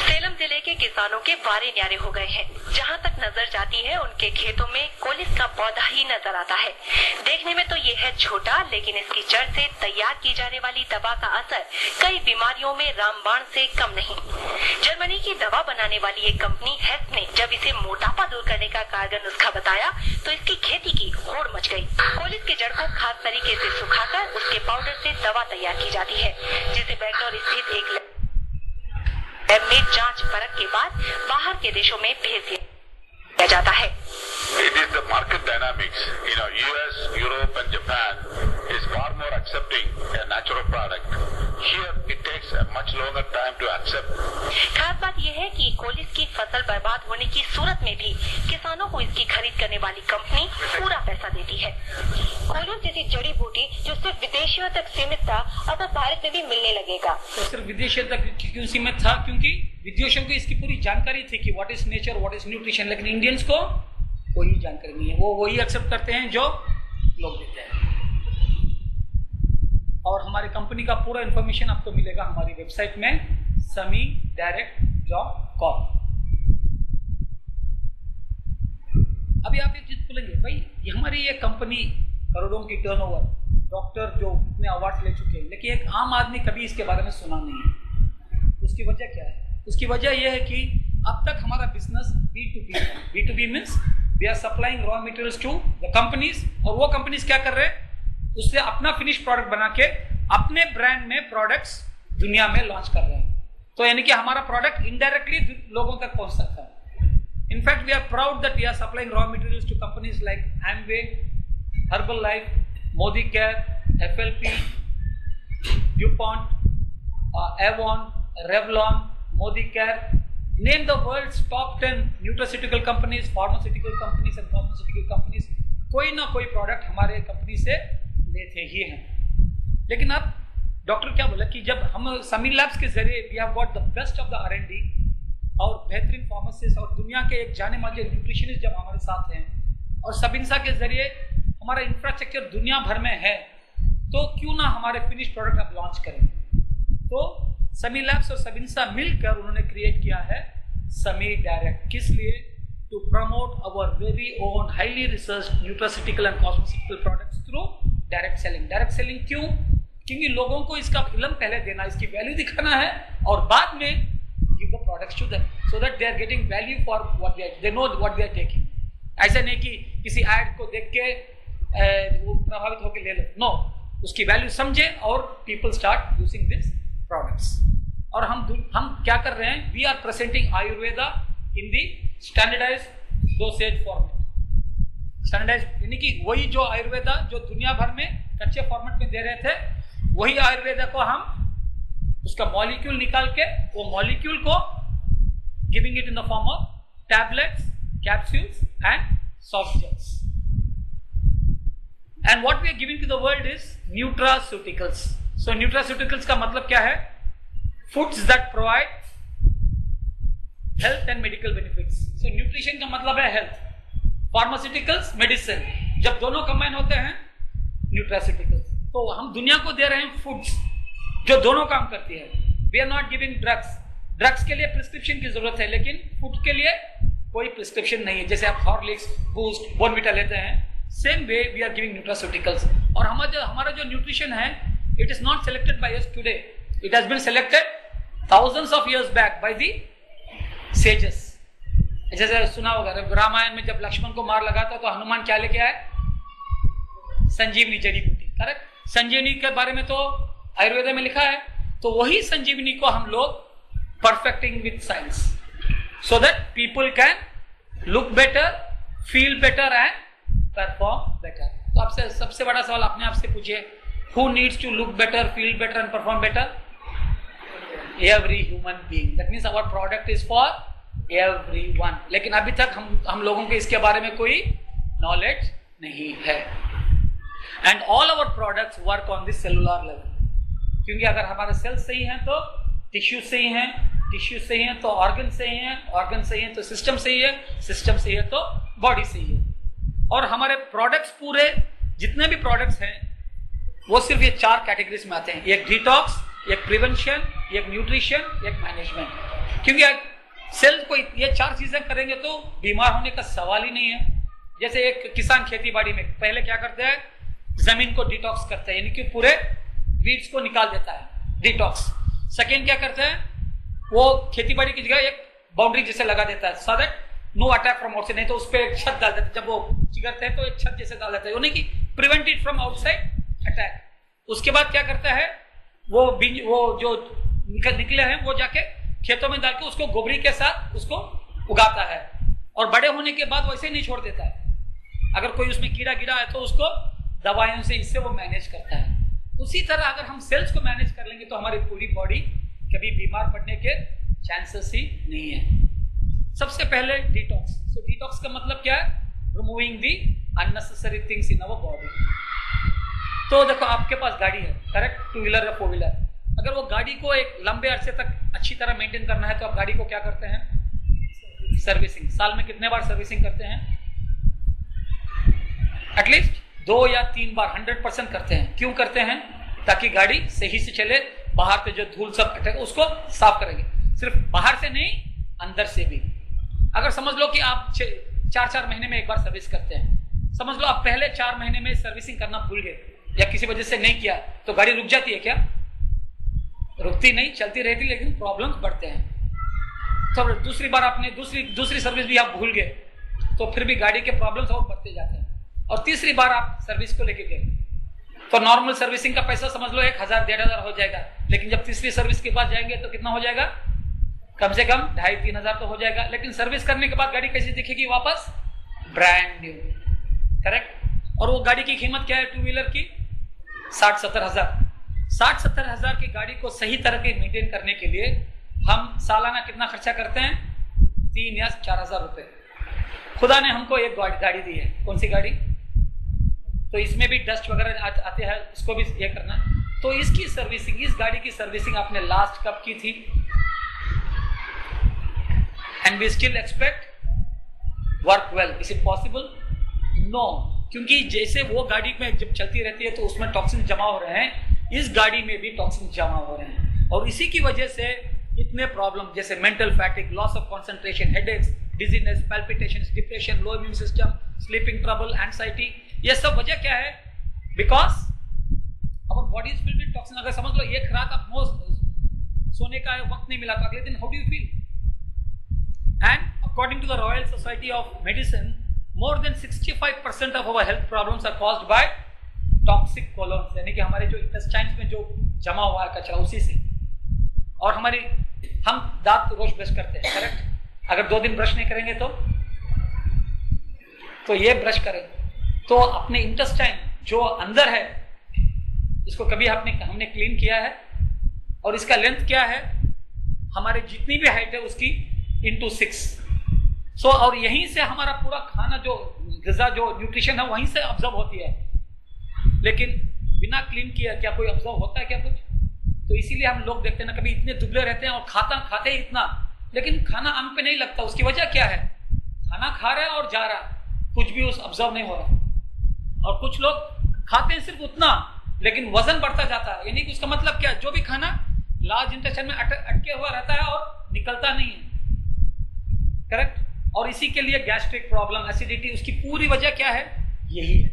सेलम जिले के किसानों के वारे न्यारे हो गए हैं। जहां तक नजर जाती है उनके खेतों में कोलिस का पौधा ही नजर आता है। देखने में तो ये है छोटा, लेकिन इसकी जड़ से तैयार की जाने वाली दवा का असर कई बीमारियों में रामबाण से कम नहीं। जर्मनी की दवा बनाने वाली एक कंपनी हेस ने जब इसे मोटापा दूर करने का कारगर नुस्खा बताया तो इसकी खेती की होड़ मच गई। कोलिस की जड़ को खास तरीके से सुखाकर उसके पाउडर से दवा तैयार की जाती है, जिसे बैंगलोर स्थित एक लैब में जांच परख के बाद बाहर के देशों में भेज दिया जाता है। It is the market dynamics. US, Europe and Japan is far more accepting a natural product. Here it takes a much longer time to accept. खास बात यह है कि कोलिस की फसल बर्बाद होने की सूरत में भी किसानों को इसकी खरीद करने वाली कंपनी पूरा पैसा देती है। कोलिस जैसी जड़ी बूटी जो सिर्फ विदेशियों तक सीमित था, अब भारत में भी मिलने लगेगा। तो सिर्फ विदेशियों तक क्यों सीमित था? क्योंकि विदेशियों को इसकी पूरी जानकारी थी कि what is nature, what is nutrition, लेकिन इंडियंस को कोई जानकारी नहीं है। वो वही एक्सेप्ट करते हैं जो लोग देते हैं। और हमारी कंपनी का पूरा इंफॉर्मेशन आपको मिलेगा हमारी वेबसाइट में samidirect.com। अभी आप एक चीज बोलेंगे, भाई ये हमारी ये कंपनी करोड़ों की टर्नओवर, डॉक्टर जो इतने अवार्ड ले चुके हैं, लेकिन एक आम आदमी कभी इसके बारे में सुना नहीं है। उसकी वजह क्या है? उसकी वजह यह है कि अब तक हमारा बिजनेस B2B है। B2B means we are supplying raw materials to the companies, और वो कंपनीज क्या कर रहे हैं? उससे अपना फिनिश प्रोडक्ट बना के अपने ब्रांड में प्रोडक्ट्स दुनिया में लॉन्च कर रहे हैं। तो यानी कि हमारा प्रोडक्ट इनडायरेक्टली लोगों तक पहुंच सकता है। In fact we are proud that we are supplying raw materials to companies like Amway, Herbalife, Modicare, FLP, DuPont, Avon, Revlon, Modicare, name the world's top 10 nutraceutical companies, pharmaceutical companies and cosmeceutical companies, कोई ना कोई product हमारे company से लेते ही हैं। लेकिन अब doctor क्या बोला कि जब हम समी लैब्स के जरिए we have got the best of the R&D और बेहतरीन फार्मासिस्ट और दुनिया के एक जाने माने न्यूट्रिशनिस्ट जब हमारे साथ हैं, और सबिंसा के जरिए हमारा इंफ्रास्ट्रक्चर दुनिया भर में है, तो क्यों ना हमारे फिनिश प्रोडक्ट आप लॉन्च करें। तो समी लैब्स और सबिंसा मिलकर उन्होंने क्रिएट किया है समी डायरेक्ट। किस लिए? To promote our very own highly research nutraceutical and cosmetical products through direct selling. Direct selling क्यों? क्योंकि लोगों को इसका इल्म पहले देना, इसकी वैल्यू दिखाना है, और बाद में products to them so that they are getting value for what they know what they are taking. ऐसा नहीं कि किसी ad को देख के वो प्रभावित होकर ले लो, no, उसकी वैल्यू समझे और people start using these products. और हम क्या कर रहे हैं? We are presenting Ayurveda in the standardized dosage format. Standardized यानी कि वही जो आयुर्वेदा जो दुनिया भर में कच्चे फॉर्मेट में दे रहे थे, वही आयुर्वेदा को हम उसका मॉलिक्यूल निकाल के वो मॉलिक्यूल को giving it in the form of tablets, capsules and soft gels. And what we are giving to the world is nutraceuticals. So nutraceuticals का मतलब क्या है? Foods that provide health and medical benefits. So nutrition का मतलब है health, pharmaceuticals medicine, जब दोनों combine होते हैं न्यूट्रास्यूटिकल्स. तो हम दुनिया को दे रहे हैं फूड्स जो दोनों काम करती है. We are not giving drugs. Drugs के लिए प्रिस्क्रिप्शन की जरूरत है, लेकिन फूड के लिए कोई प्रिस्क्रिप्शन नहीं है. जैसे आप हॉर्लिक्स, बूस्ट, बोर्नविटा लेते हैं, same way we are giving nutraceuticals. और हमारा जो न्यूट्रिशन है, it is not selected by us today, it has been selected thousands of years back by the sages. जैसे सुना होगा रामायण में जब लक्ष्मण को मार लगा था तो हनुमान क्या लेके आए? संजीवनी जड़ी बूटी. करेक्ट. संजीवनी के बारे में तो आयुर्वेद में लिखा है. तो वही संजीवनी को हम लोग perfecting with science so that people can look better, feel better and perform better. तो आपसे सबसे बड़ा सवाल अपने आप से पूछिए, who needs to look better, feel better and perform better? Every human being. That means our product is for everyone. लेकिन अभी तक हम लोगों को इसके बारे में कोई नॉलेज नहीं है. And all our products work on the cellular level. क्योंकि अगर हमारे सेल्स सही हैं तो टिश्यू सही हैं, टिश्यू सही हैं तो ऑर्गन सही हैं, ऑर्गन सही हैं तो सिस्टम सही है, सिस्टम सही है तो बॉडी सही है. और हमारे प्रोडक्ट्स पूरे जितने भी प्रोडक्ट्स हैं वो सिर्फ ये 4 कैटेगरीज में आते हैं. एक डिटॉक्स, एक प्रिवेंशन, एक न्यूट्रिशन, एक मैनेजमेंट. क्योंकि सेल्स को ये 4 चीजें करेंगे तो बीमार होने का सवाल ही नहीं है. जैसे एक किसान खेती बाड़ी में पहले क्या करते हैं? जमीन को डिटॉक्स करते हैं, यानी कि पूरे वीड्स को निकाल देता है, डिटॉक्स. सेकेंड क्या करते हैं? वो खेती बाड़ी की जगह एक बाउंड्री जैसे लगा देता है so that no attack from outside. नहीं तो उस पर एक छत डाल देते हैं, जब वो चिगरते हैं तो एक छत जैसे डाल देता है, यानी कि prevent it from outside attack. उसके बाद क्या करता है? वो जो निकले हैं वो जाके खेतों में डाल के उसको गोबरी के साथ उसको उगाता है. और बड़े होने के बाद वैसे नहीं छोड़ देता है. अगर कोई उसमें कीड़ा गिरा है तो उसको दवाइयों से इससे वो मैनेज करता है. उसी तरह अगर हम सेल्स को मैनेज कर लेंगे तो हमारी पूरी बॉडी कभी बीमार पड़ने के चांसेस ही नहीं है. सबसे पहले डिटॉक्स. सो डिटॉक्स का मतलब क्या है? Removing the unnecessary things in our body. तो देखो आपके पास गाड़ी है, करेक्ट, 2 व्हीलर या 4 व्हीलर. अगर वो गाड़ी को एक लंबे अरसे तक अच्छी तरह मेंटेन करना है तो आप गाड़ी को क्या करते हैं? सर्विसिंग. साल में कितने बार सर्विसिंग करते हैं? एटलीस्ट 2 या 3 बार 100% करते हैं. क्यों करते हैं? ताकि गाड़ी सही से चले, बाहर पे जो धूल सब अटके उसको साफ करेंगे. सिर्फ बाहर से नहीं, अंदर से भी. अगर समझ लो कि आप 4-4 महीने में एक बार सर्विस करते हैं, समझ लो आप पहले 4 महीने में सर्विसिंग करना भूल गए या किसी वजह से नहीं किया तो गाड़ी रुक जाती है क्या? रुकती नहीं, चलती रहती, लेकिन प्रॉब्लम्स बढ़ते हैं. तो दूसरी बार आपने दूसरी सर्विस भी आप भूल गए तो फिर भी गाड़ी के प्रॉब्लम्स और बढ़ते जाते हैं. और तीसरी बार आप सर्विस को लेके गए तो नॉर्मल सर्विसिंग का पैसा समझ लो 1,000-1,500 हो जाएगा. लेकिन जब तीसरी सर्विस के बाद जाएंगे तो कितना हो जाएगा? कम से कम 2,500-3,000 तो हो जाएगा. लेकिन सर्विस करने के बाद गाड़ी कैसी दिखेगी? वापस ब्रांड न्यू. करेक्ट. और वो गाड़ी की कीमत क्या है 2 व्हीलर की? 60-70 हजार. 60-70 हजार की गाड़ी को सही तरह के मेंटेन करने के लिए हम सालाना कितना खर्चा करते हैं? 3 या 4 हजार रुपए. खुदा ने हमको एक गाड़ी दी है. कौन सी गाड़ी? तो इसमें भी डस्ट वगैरह आते हैं, इसको भी ये करना. तो इसकी सर्विसिंग, इस गाड़ी की सर्विसिंग आपने लास्ट कब की थी? And we still expect work well. Is it possible? No. क्योंकि जैसे वो गाड़ी में जब चलती रहती है तो उसमें टॉक्सिन जमा हो रहे हैं, इस गाड़ी में भी टॉक्सिन जमा हो रहे हैं. और इसी की वजह से इतने प्रॉब्लम जैसे mental फैटिक, loss of concentration, headaches, dizziness, palpitations, depression, low immune system, sleeping trouble, anxiety, ये सब वजह क्या है? Because our body is filled with toxin. अगर समझ लो एक रात आप सोने का वक्त नहीं मिला तो अगले दिन how do you feel? And according to the Royal Society of Medicine, more than 65% of our health problems are caused by toxic colons, यानी कि हमारे जो इंटेस्टाइन्स में जो जमा हुआ है कचरा उसी से। और हम दांत रोज ब्रश करते हैं, करेक्ट? अगर 2 दिन ब्रश नहीं करेंगे तो ये ब्रश करें तो अपने इंटेस्टाइन जो अंदर है इसको कभी हमने क्लीन किया है? और इसका लेंथ क्या है? हमारे जितनी भी हाइट है उसकी इंटू 6। और यहीं से हमारा पूरा खाना जो ग़िज़ा जो न्यूट्रिशन है वहीं से ऑब्जर्व होती है। लेकिन बिना क्लीन किया क्या कोई ऑब्जर्व होता है क्या कुछ? तो इसीलिए हम लोग देखते हैं ना, कभी इतने दुबले रहते हैं और खाते ही इतना, लेकिन खाना अंग पे नहीं लगता। उसकी वजह क्या है? खाना खा रहा है और जा रहा है, कुछ भी उस ऑब्जर्व नहीं हो रहा। और कुछ लोग खाते हैं सिर्फ उतना, लेकिन वजन बढ़ता जाता है। यानी कि उसका मतलब क्या? जो भी खाना लार्ज इंटेस्टाइन में अटके हुआ रहता है और निकलता नहीं है, करेक्ट? और इसी के लिए गैस्ट्रिक प्रॉब्लम, एसिडिटी, उसकी पूरी वजह क्या है? यही है।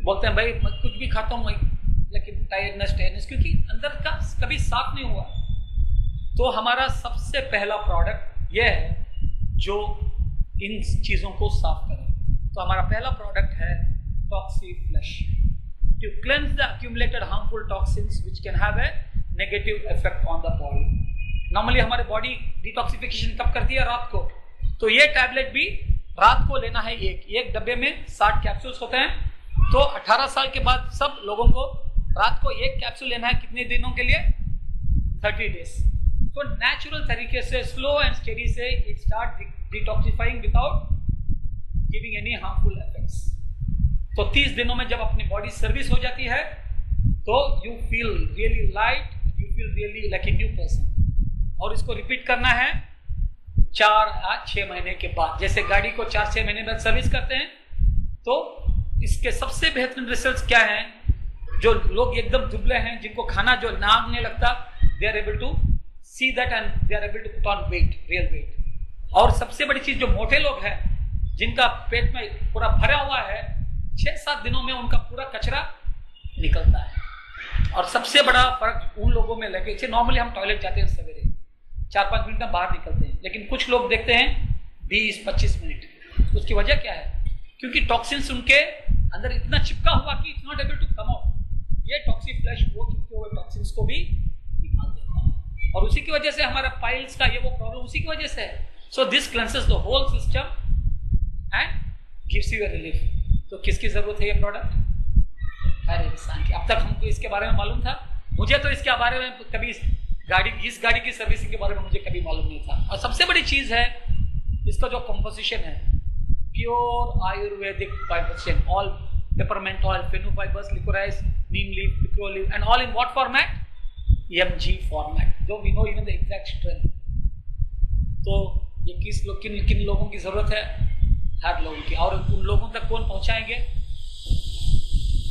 बोलते हैं भाई मैं कुछ भी खाता हूँ लेकिन टायर्डनेस, क्योंकि अंदर का कभी साफ नहीं हुआ। तो हमारा सबसे पहला प्रोडक्ट यह है जो इन चीजों को साफ करे। तो हमारा पहला प्रोडक्ट है Toxi Flush, to cleanse the accumulated harmful toxins which can have a negative effect on the body। Normally हमारे बॉडी डिटॉक्सिफिकेशन कब करती है? रात को। तो ये टैबलेट भी रात को लेना है। एक डब्बे में 60 कैप्सूल्स होते हैं। तो 18 साल के बाद सब लोगों को रात को 1 कैप्सूल लेना है। कितने दिनों के लिए? 30 डेज। तो नेचुरल तरीके से स्लो एंड स्टेडी से it start detoxifying without giving any harmful effects. तो 30 दिनों में जब अपनी बॉडी सर्विस हो जाती है तो you feel really light, you feel really like a new person. और इसको रिपीट करना है 4 या 6 महीने के बाद। जैसे गाड़ी को 4-6 महीने बाद सर्विस करते हैं, तो इसके सबसे बेहतरीन रिजल्ट्स क्या हैं? जो लोग एकदम दुबले हैं, जिनको खाना जो नाक नहीं लगता, they are able to see that and they are able to put on weight, real weight. और सबसे बड़ी चीज, जो मोटे लोग हैं जिनका पेट में पूरा भरा हुआ है, 6-7 दिनों में उनका पूरा कचरा निकलता है। और सबसे बड़ा फर्क उन लोगों में लगे, जैसे नॉर्मली हम टॉयलेट जाते हैं सवेरे 4-5 मिनट में बाहर निकलते हैं, लेकिन कुछ लोग देखते हैं 20-25 मिनट। उसकी वजह क्या है? क्योंकि टॉक्सिन्स उनके अंदर इतना चिपका हुआ कि it's not able to come out. ये टॉक्सी फ्लश वो चिपके हुए टॉक्सिन्स को भी निकाल देता है। और उसी की वजह से हमारा पाइल्स का ये वो प्रॉब्लम उसी की वजह से है। So this cleanses the whole system and gives you a relief. तो किसकी जरूरत है ये प्रोडक्ट? हर इंसान की। अब तक हमको इसके बारे में मालूम था, मुझे तो इसके बारे में कभी इस गाड़ी की सर्विसिंग के बारे में मुझे कभी मालूम नहीं था। और सबसे बड़ी चीज है इसका जो कंपोजिशन है, pure Ayurvedic composition, all peppermint oil, fenofibres, liquorice, neem leaf, picro leaf, and all in what format? mg format, जो we know even the exact strength. तो ये किन लोगों की जरूरत है? हर लोगों की। और उन लोगों तक कौन पहुंचाएंगे?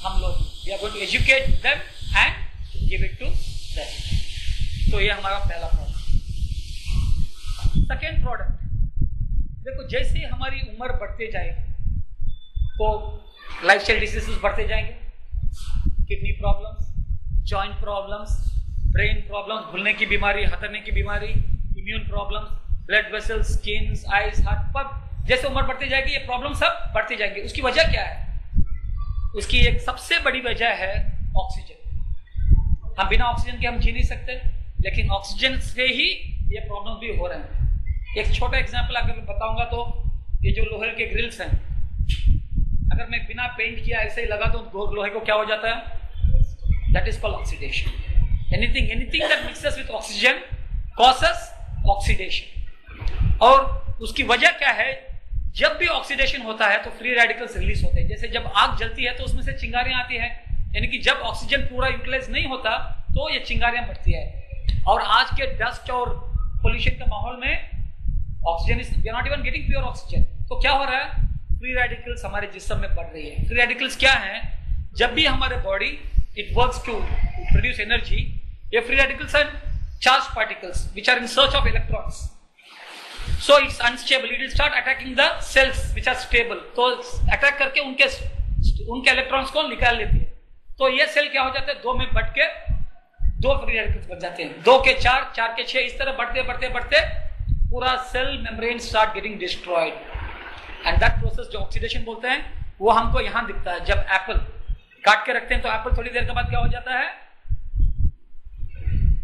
हम लोग। We are going to educate them and give it to them. तो ये हमारा पहला प्रोडक्ट। सेकेंड प्रोडक्ट, देखो जैसे ही हमारी उम्र बढ़ते जाएगी तो लाइफस्टाइल डिसीजेस बढ़ते जाएंगे। Kidney problems, joint problems, brain problems, भूलने की बीमारी, हथरने की बीमारी, immune problems, blood vessels, skin, eyes, heart, पर जैसे उम्र बढ़ती जाएगी ये प्रॉब्लम सब बढ़ती जाएंगी। उसकी वजह क्या है? उसकी एक सबसे बड़ी वजह है ऑक्सीजन। हम बिना ऑक्सीजन के हम जी नहीं सकते, लेकिन ऑक्सीजन से ही ये प्रॉब्लम भी हो रहे हैं। एक छोटा एग्जांपल अगर मैं बताऊंगा तो ये जो लोहे के ग्रिल्स हैं, अगर मैं बिना पेंट किया ऐसे ही लगा तो लोहे को क्या हो जाता है? That is called oxidation. Anything that mixes with oxygen causes oxidation. और उसकी वजह क्या है? जब भी ऑक्सीडेशन होता है तो फ्री रेडिकल्स रिलीज होते हैं। जैसे जब आग जलती है तो उसमें से चिंगारियां आती है, यानी कि जब ऑक्सीजन पूरा यूटिलाइज नहीं होता तो ये चिंगारियां बढ़ती है। और आज के डस्ट और पोल्यूशन के माहौल में oxygen is, we are not even getting pure oxygen. तो क्या हो रहा है? फ्री रेडिकल्स हमारे जिस्म में बढ़ रही है। फ्री रेडिकल्स क्या है? जब भी हमारे body it works to produce energy, ये free radicals are charge particles which are in search of electrons. So it's unstable. It will start attacking the cells which are stable. तो attack करके उनके electrons को निकाल लेती है। तो ये सेल क्या हो जाते हैं? 2 में बढ़ के 2 फ्री रेडिकल्स बन जाते हैं। 2 के 4, 4 के 6, इस तरह बढ़ते बढ़ते बढ़ते पूरा cell membrane start getting destroyed and that process जो ऑक्सीडेशन बोलते हैं वो हमको यहाँ दिखता है। जब एप्पल काट के रखते हैं तो एप्पल थोड़ी देर के बाद क्या हो जाता है,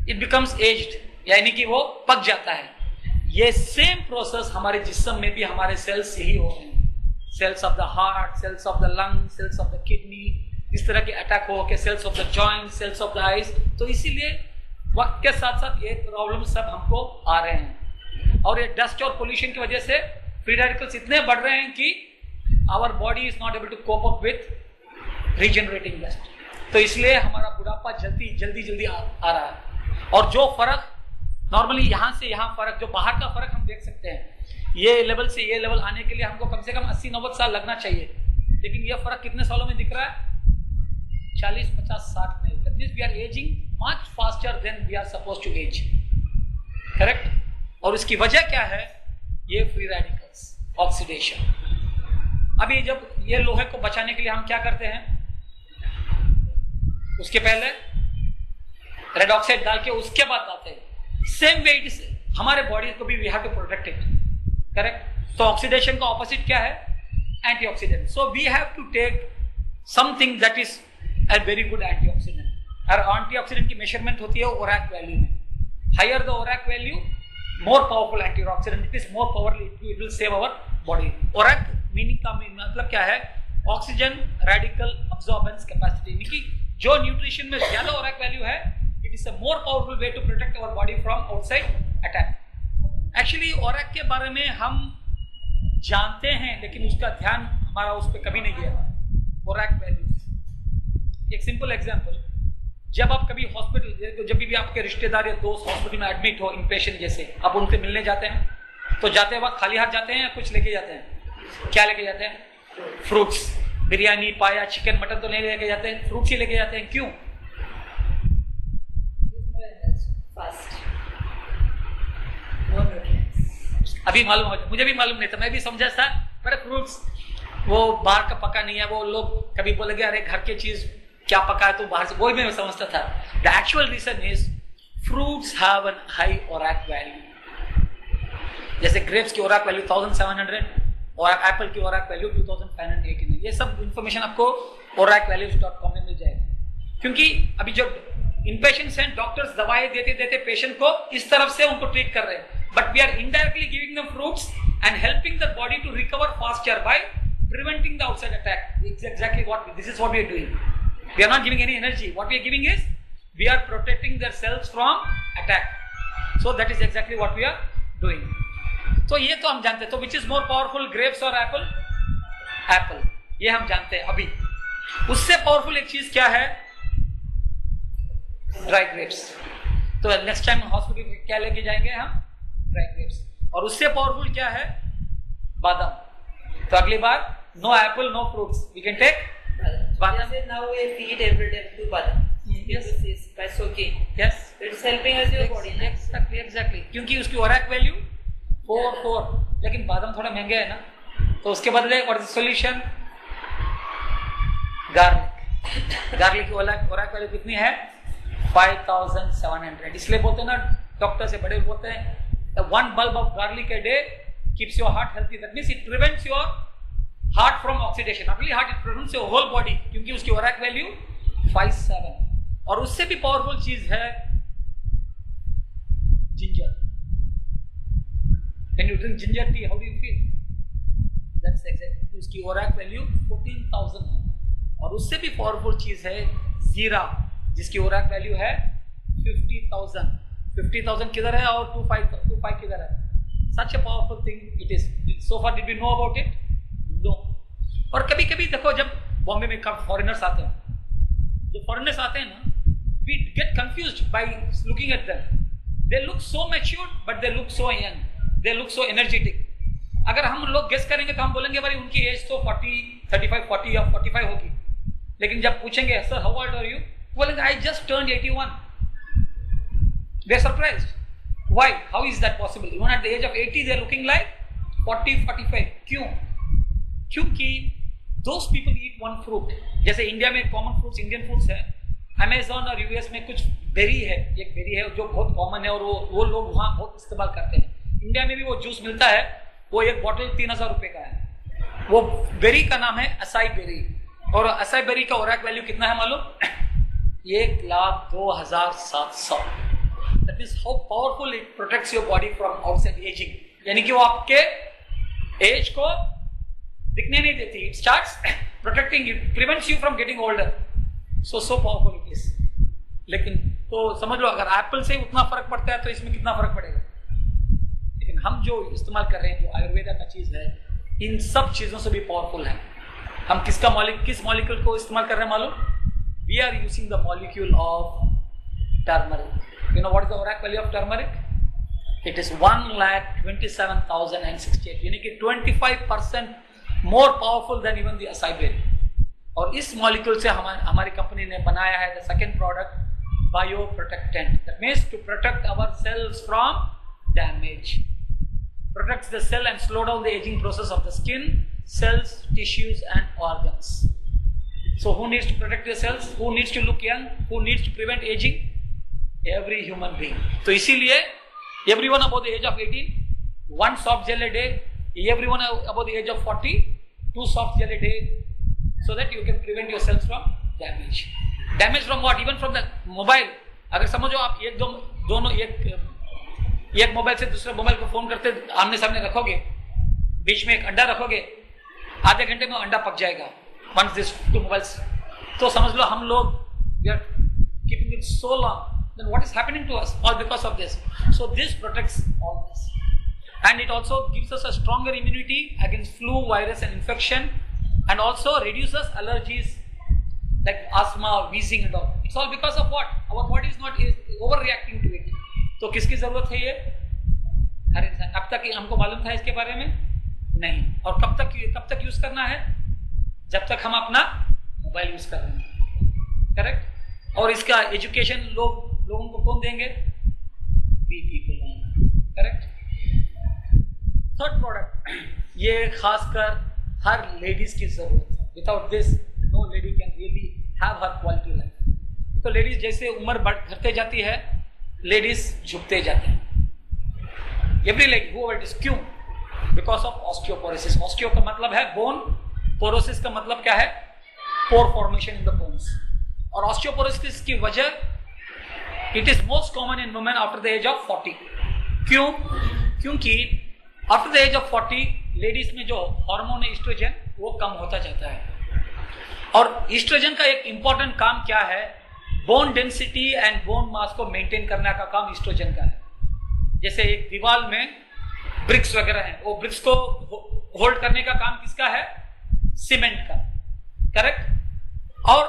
इट बिकम्स एज्ड, यानी कि वो पक जाता है। ये सेम प्रोसेस हमारे जिस्म में भी हमारे सेल्स यही हो रहे हैं। Cells of the heart, cells of the lung, cells of the kidney, इस तरह के अटैक हो के cells of the joint, cells of the eyes. तो इसीलिए वक्त के साथ साथ ये प्रॉब्लम सब हमको आ रहे हैं। और ये डस्ट और पोल्यूशन की वजह से फ्री रेडिकल्स इतने बढ़ रहे हैं कि our body is not able to cope up with regenerating dust. तो इसलिए हमारा बुढ़ापा जल्दी आ रहा है। और जो फर्क नॉर्मली यहाँ से यहाँ फर्क, जो बाहर का फर्क हम देख सकते हैं, ये लेवल से ये लेवल आने के लिए हमको कम से कम 80-90 साल लगना चाहिए, लेकिन ये फर्क कितने सालों में दिख रहा है, 40, 50, 60 में। That means we are aging much faster than we are supposed to age. Correct? और इसकी वजह क्या है, ये फ्री रेडिकल्स, ऑक्सीडेशन। अभी जब ये लोहे को बचाने के लिए हम क्या करते हैं, उसके पहले रेड ऑक्साइड डाल के उसके बाद डालते हैं। सेम वे इट इज हमारे बॉडी को भी we have to protect it. Correct? तो ऑक्सीडेशन का ऑपोजिट क्या है, antioxidant. So we have to take something that is a very good antioxidant। और एंटीऑक्सीडेंट की मेजरमेंट होती है ORAC वैल्यू में। Higher the ORAC value, more powerful antioxidant, it is more powerful, it will save our body। ORAC meaning का मतलब क्या है, oxygen radical अब्सॉर्बेंस capacity, यानी कि जो न्यूट्रिशन में ज्यादा ORAC वैल्यू है, it is a more powerful way to protect our body from outside attack. Actually ORAC के बारे में हम जानते हैं, लेकिन उसका ध्यान हमारा उस पर कभी नहीं गया। ORAC वैल्यू, एक सिंपल एग्जांपल, जब आप कभी हॉस्पिटल, जब भी आपके रिश्तेदार या दोस्त हॉस्पिटल में एडमिट हो, इनपेशेंट जैसे, आप उनसे मिलने जाते हैं, तो जाते वक्त खाली हाथ जाते हैं या कुछ लेके जाते हैं? क्या लेके जाते हैं? फ्रूट्स। बिरयानी, पाया, चिकन, मटन तो नहीं लेके जाते हैं, फ्रूट्स ही लेके जाते हैं। क्यों? अभी मालूम हो, मुझे भी मालूम नहीं था, मैं भी समझा था पर फ्रूट्स वो बाहर का पका नहीं है। वो लोग कभी बोलेंगे अरे घर की चीज क्या पका है तो बाहर से, वही मैं समझता था। The actual reason is fruits have an high ORAC value. जैसे ग्रेप्स की ORAC वैल्यू 1700 और एप्पल की ORAC वैल्यू 2518। ये सब इंफॉर्मेशन आपको oracvalues.com में मिल जाएगा। क्योंकि अभी जो इनपेशेंट्स हैं, डॉक्टर्स दवाएं देते देते पेशेंट को इस तरफ से उनको ट्रीट कर रहे हैं, but we are indirectly giving them fruits and helping the body to recover faster by preventing the outside attack. It's exactly this is what we are doing. We are not giving any energy. What we are giving is, we are protecting their cells from attack. So that is exactly what we are doing. तो ये तो हम जानते हैं। तो which is more powerful, grapes or apple? Apple. ये हम जानते हैं। अभी उससे पावरफुल एक चीज क्या है, ड्राई ग्रेप्स। तो नेक्स्ट टाइम हॉस्पिटल क्या लेके जाएंगे हम, ड्राई ग्रेप्स। और उससे पावरफुल क्या है, बादाम। तो अगली बार no apple, no fruits, we can take badam. Now we feed every day to badam. Yes, by soaking. Yes, it's helping us your body. Exactly. क्योंकि उसकी ORAC वैल्यू 4, लेकिन बादाम थोड़ा महंगे है ना, तो उसके बदले what is solution, garlic. Garlic की ORAC वैल्यू कितनी है, 5700। इसलिए बोलते हैं ना, डॉक्टर से बड़े बोलते हैं, 1 bulb of garlic a day keeps your heart healthy. That means it prevents your heart from oxidation. Not only heart, it prevents your whole body, क्योंकि उसकी ORAC वैल्यू 57। और उससे भी पावरफुल चीज है ginger. When you drink ginger tea, how do you feel? That's exactly, उसकी ORAC value 14,000 है। और उससे भी पावरफुल चीज है जीरा, जिसकी ORAC वैल्यू है 50,000। 50,000 किधर है और 25 किधर है? Such a powerful thing it is. So far, did we know about it? No. और कभी कभी देखो, जब बॉम्बे में फॉरेनर्स आते हैं, जो फॉरेनर्स आते हैं ना, we get confused by looking at them. They look so mature, but they look so young. They look so energetic. अगर हम लोग गेस करेंगे तो हम बोलेंगे भाई उनकी एज तो 35, 40 या 45 होगी, लेकिन जब पूछेंगे sir how old are you, बोलेंगे I just turned 81. They are surprised. Why? How is that possible? Even at the age of 80, they are looking like 40, 45. क्यों? क्योंकि those people eat one fruit. जैसे इंडिया में common fruits, Indian fruits है, Amazon और US में कुछ berry है, एक बेरी है जो बहुत कॉमन है और वो लोग वहाँ बहुत इस्तेमाल करते हैं। इंडिया में भी वो जूस मिलता है, वो एक बॉटल 3000 रुपए का है। वो बेरी का नाम है असाई बेरी, और असाई बेरी का ओरैक वैल्यू कितना है मालूम? 1,02,700। That is how powerful it protects your body from outside ageing, यानी कि वो आपके एज को दिखने नहीं देती। It starts protecting you, prevents you from getting older. So powerful it is. लेकिन तो समझ लो, अगर एप्पल से उतना फर्क पड़ता है तो इसमें कितना फर्क पड़ेगा। लेकिन हम जो इस्तेमाल कर रहे हैं, जो आयुर्वेदा का चीज है, इन सब चीजों से भी पावरफुल है। हम किस मॉलिक्यूल को इस्तेमाल कर रहे हैं मालूम? We are using the molecule of turmeric. You know what is the ORAC value of turmeric? It is 1,27,068, यानी कि 25% more powerful than even the acai berry. और इस मॉलिक्यूल से हमारी कंपनी ने बनाया है the second product, bio protectant. That means to protect our cells from damage, protects the cell and slow down the aging process of the skin, cells, tissues and organs. So who needs to protect the cells? Who needs to look young? Who needs to prevent aging? Every human being. तो इसीलिए everyone above the age of 18, 1 soft gel a day. Everyone above the age of 40, 2 soft gel a day, so that you can prevent yourself from damage. Damage from what? Even from the mobile. अगर समझो आप एक mobile से दूसरे mobile को phone करते आमने सामने रखोगे, बीच में एक अंडा रखोगे, आधे घंटे में अंडा पक जाएगा। वंस दिस टू मोबाइल्स, तो समझ लो हम लोग we are keeping it so long, then what is happening to us? All because of this. So this protects all this, and it also gives us a stronger immunity against flu, virus and infection, and also reduces allergies like asthma, wheezing and all. It's all because of what? Our body is not overreacting to it. तो किसकी जरूरत है ये? हर इंसान। अब तक हमको मालूम था इसके बारे में? नहीं। और कब तक यूज करना है? जब तक हम अपना मोबाइल यूज कर रहे हैं, करेक्ट? और इसका एजुकेशन लोगों को कौन देंगे? We people, correct? Third product, ये खासकर हर लेडीज की जरूरत है। Without this no lady can really have her quality life. तो लेडीज जैसे उम्र बढ़ते जाती है, लेडीज झुकते जाते हैं। Every lady whoever it is, क्यों? Because of osteoporosis. ऑस्टियो का मतलब है बोन, पोरोसिस का मतलब क्या है? पोर फॉर्मेशन इन द बोन्स। और ऑस्टियोपोरोसिस की वजह, it is most common in women after the age of 40। क्यों? क्योंकि after the age of 40 ladies में जो हार्मोन है ईस्ट्रोजन, वो कम होता जाता है। और ईस्ट्रोजन का एक इंपॉर्टेंट काम क्या है? Bone density and bone mass को मेंटेन करने का काम ईस्ट्रोजन का है। जैसे एक दीवार में ब्रिक्स वगैरह हैं, वो ब्रिक्स को होल्ड करने का काम किसका है? सीमेंट का, करेक्ट? और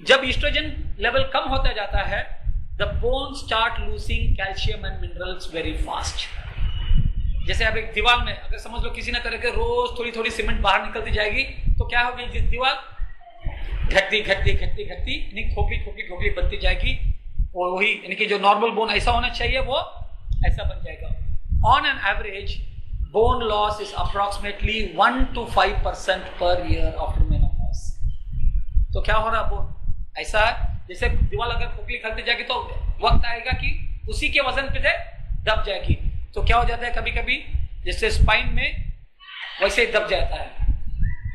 जब ईस्ट्रोजन लेवल कम होता जाता है, the bone start losing calcium and minerals very fast. जैसे अब एक दीवार में अगर समझ लो किसी ने करके रोज थोड़ी थोड़ी सीमेंट बाहर निकलती जाएगी, तो क्या होगी? जिस दीवार घटती खोखली बनती जाएगी, और वही यानी कि जो नॉर्मल बोन ऐसा होना चाहिए वो ऐसा बन जाएगा। On an average bone loss is approximately 1 to 5% per year after menopause. तो क्या हो रहा बोन? ऐसा जैसे दीवार अगर खोखली खलती जाएगी तो वक्त आएगा कि उसी के वजन पे दब जाएगी। तो क्या हो जाता है कभी कभी, जैसे स्पाइन में वैसे ही दब जाता है।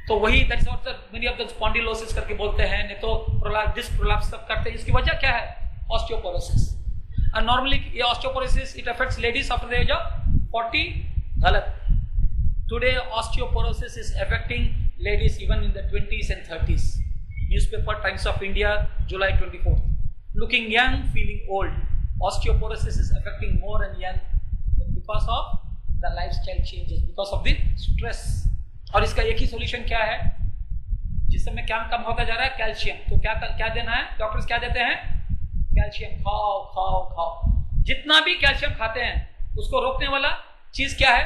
तो वही that's what many of the spondylosis करके बोलते हैं, नहीं तो डिस्क प्रोलैप्स सब करते हैं। इसकी वजह क्या है? ऑस्टियोपोरोसिस। एंड नॉर्मली ये osteoporosis it affects ladies after the age of 40। गलत। Today osteoporosis is affecting ladies even in the 20s and 30s. Newspaper Times of India July 24th. Looking young, feeling old. Osteoporosis is affecting more and young because of the lifestyle changes, because of the stress. और इसका एक ही solution क्या है? जिस समय क्या कम होता जा रहा है? कैल्शियम। तो क्या देना है? डॉक्टर्स क्या देते हैं? कैल्शियम खाओ खाओ खाओ। जितना भी कैल्शियम खाते हैं उसको रोकने वाला चीज क्या है?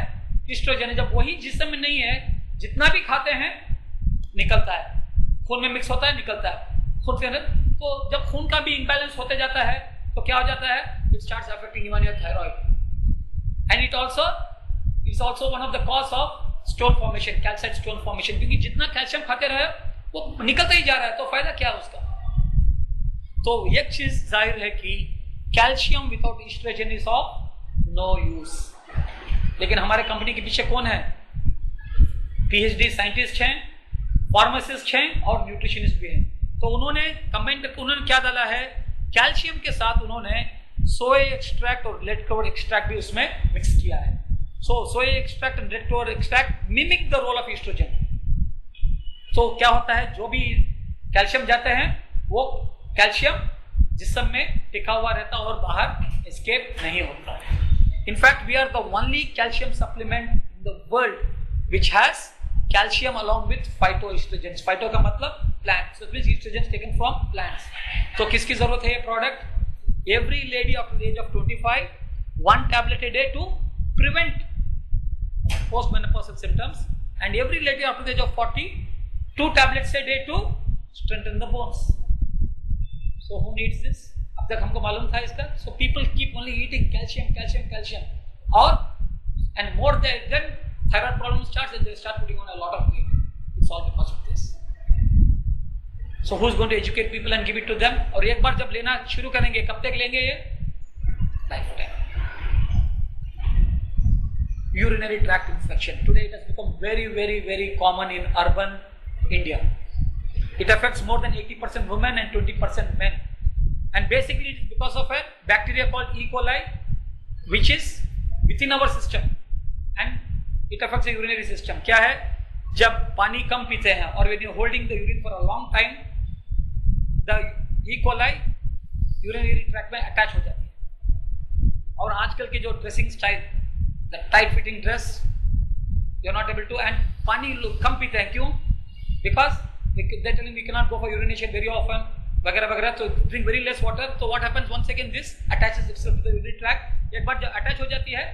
ईस्ट्रोजन। जब वही जिस्म में नहीं है, जितना भी खाते हैं निकलता है, खून में मिक्स होता है, निकलता है खून के अंदर। तो जब खून का भी इम्बैलेंस होते जाता है तो क्या हो जाता है? It starts affecting even your thyroid, and it also one of the cause of stone formation, calcite stone formation. क्योंकि जितना कैल्शियम खाते रहे वो निकलता ही जा रहा है, तो फायदा क्या है उसका? तो एक चीज जाहिर है कि calcium without oestrogen is of no use. लेकिन हमारे कंपनी के पीछे कौन है? PhD साइंटिस्ट हैं, फार्मासिस्ट हैं और न्यूट्रिशनिस्ट भी हैं। तो उन्होंने कंबाइन करके उन्होंने क्या डाला है, कैल्शियम के साथ उन्होंने सोए एक्सट्रैक्ट और रेड क्लोवर एक्सट्रैक्ट भी उसमें मिक्स किया है। So soy extract and red clover extract mimic the role of oestrogen. तो क्या होता है, जो भी कैल्शियम जाते हैं वो कैल्शियम जिस्म में टिका हुआ रहता है और बाहर एस्केप नहीं होता है। In fact we are the only calcium supplement in the world which has calcium along with phytoestrogens. Phyto का मतलब plant, so this estrogens taken from plants. तो किसकी जरूरत है ये product? Every lady up to the age of 25, 1 tablet a day to prevent postmenopausal symptoms, and every lady up to the age of 40, 2 tablets a day to strengthen the bones. So who needs this? अब तक हमको मालूम था इसका. So people keep only eating calcium, or and more than thyroid problem starts and they start putting on a lot of weight. It's all because of this. So who's going to educate people and give it to them? और एक बार जब लेना शुरू करेंगे, कब तक लेंगे ये? Lifetime. Urinary tract infection. Today it has become very common in urban India. It affects more than 80% women and 20% men. And basically it is because of a bacteria called E. coli, which is within our system. And it affects the urinary system. क्या है? जब पानी कम पीते हैं और when you are holding the urine for a long time, the E. coli urinary tract में attach हो जाती है. और आजकल के जो dressing style, the tight fitting dress, you are not able to, and पानी कम पीते हैं. क्यों? Because they are telling we cannot go for urination very often, वगैरह. So drink very less water. So what happens once again? This attaches itself to the urinary tract. एक बार जब attach हो जाती है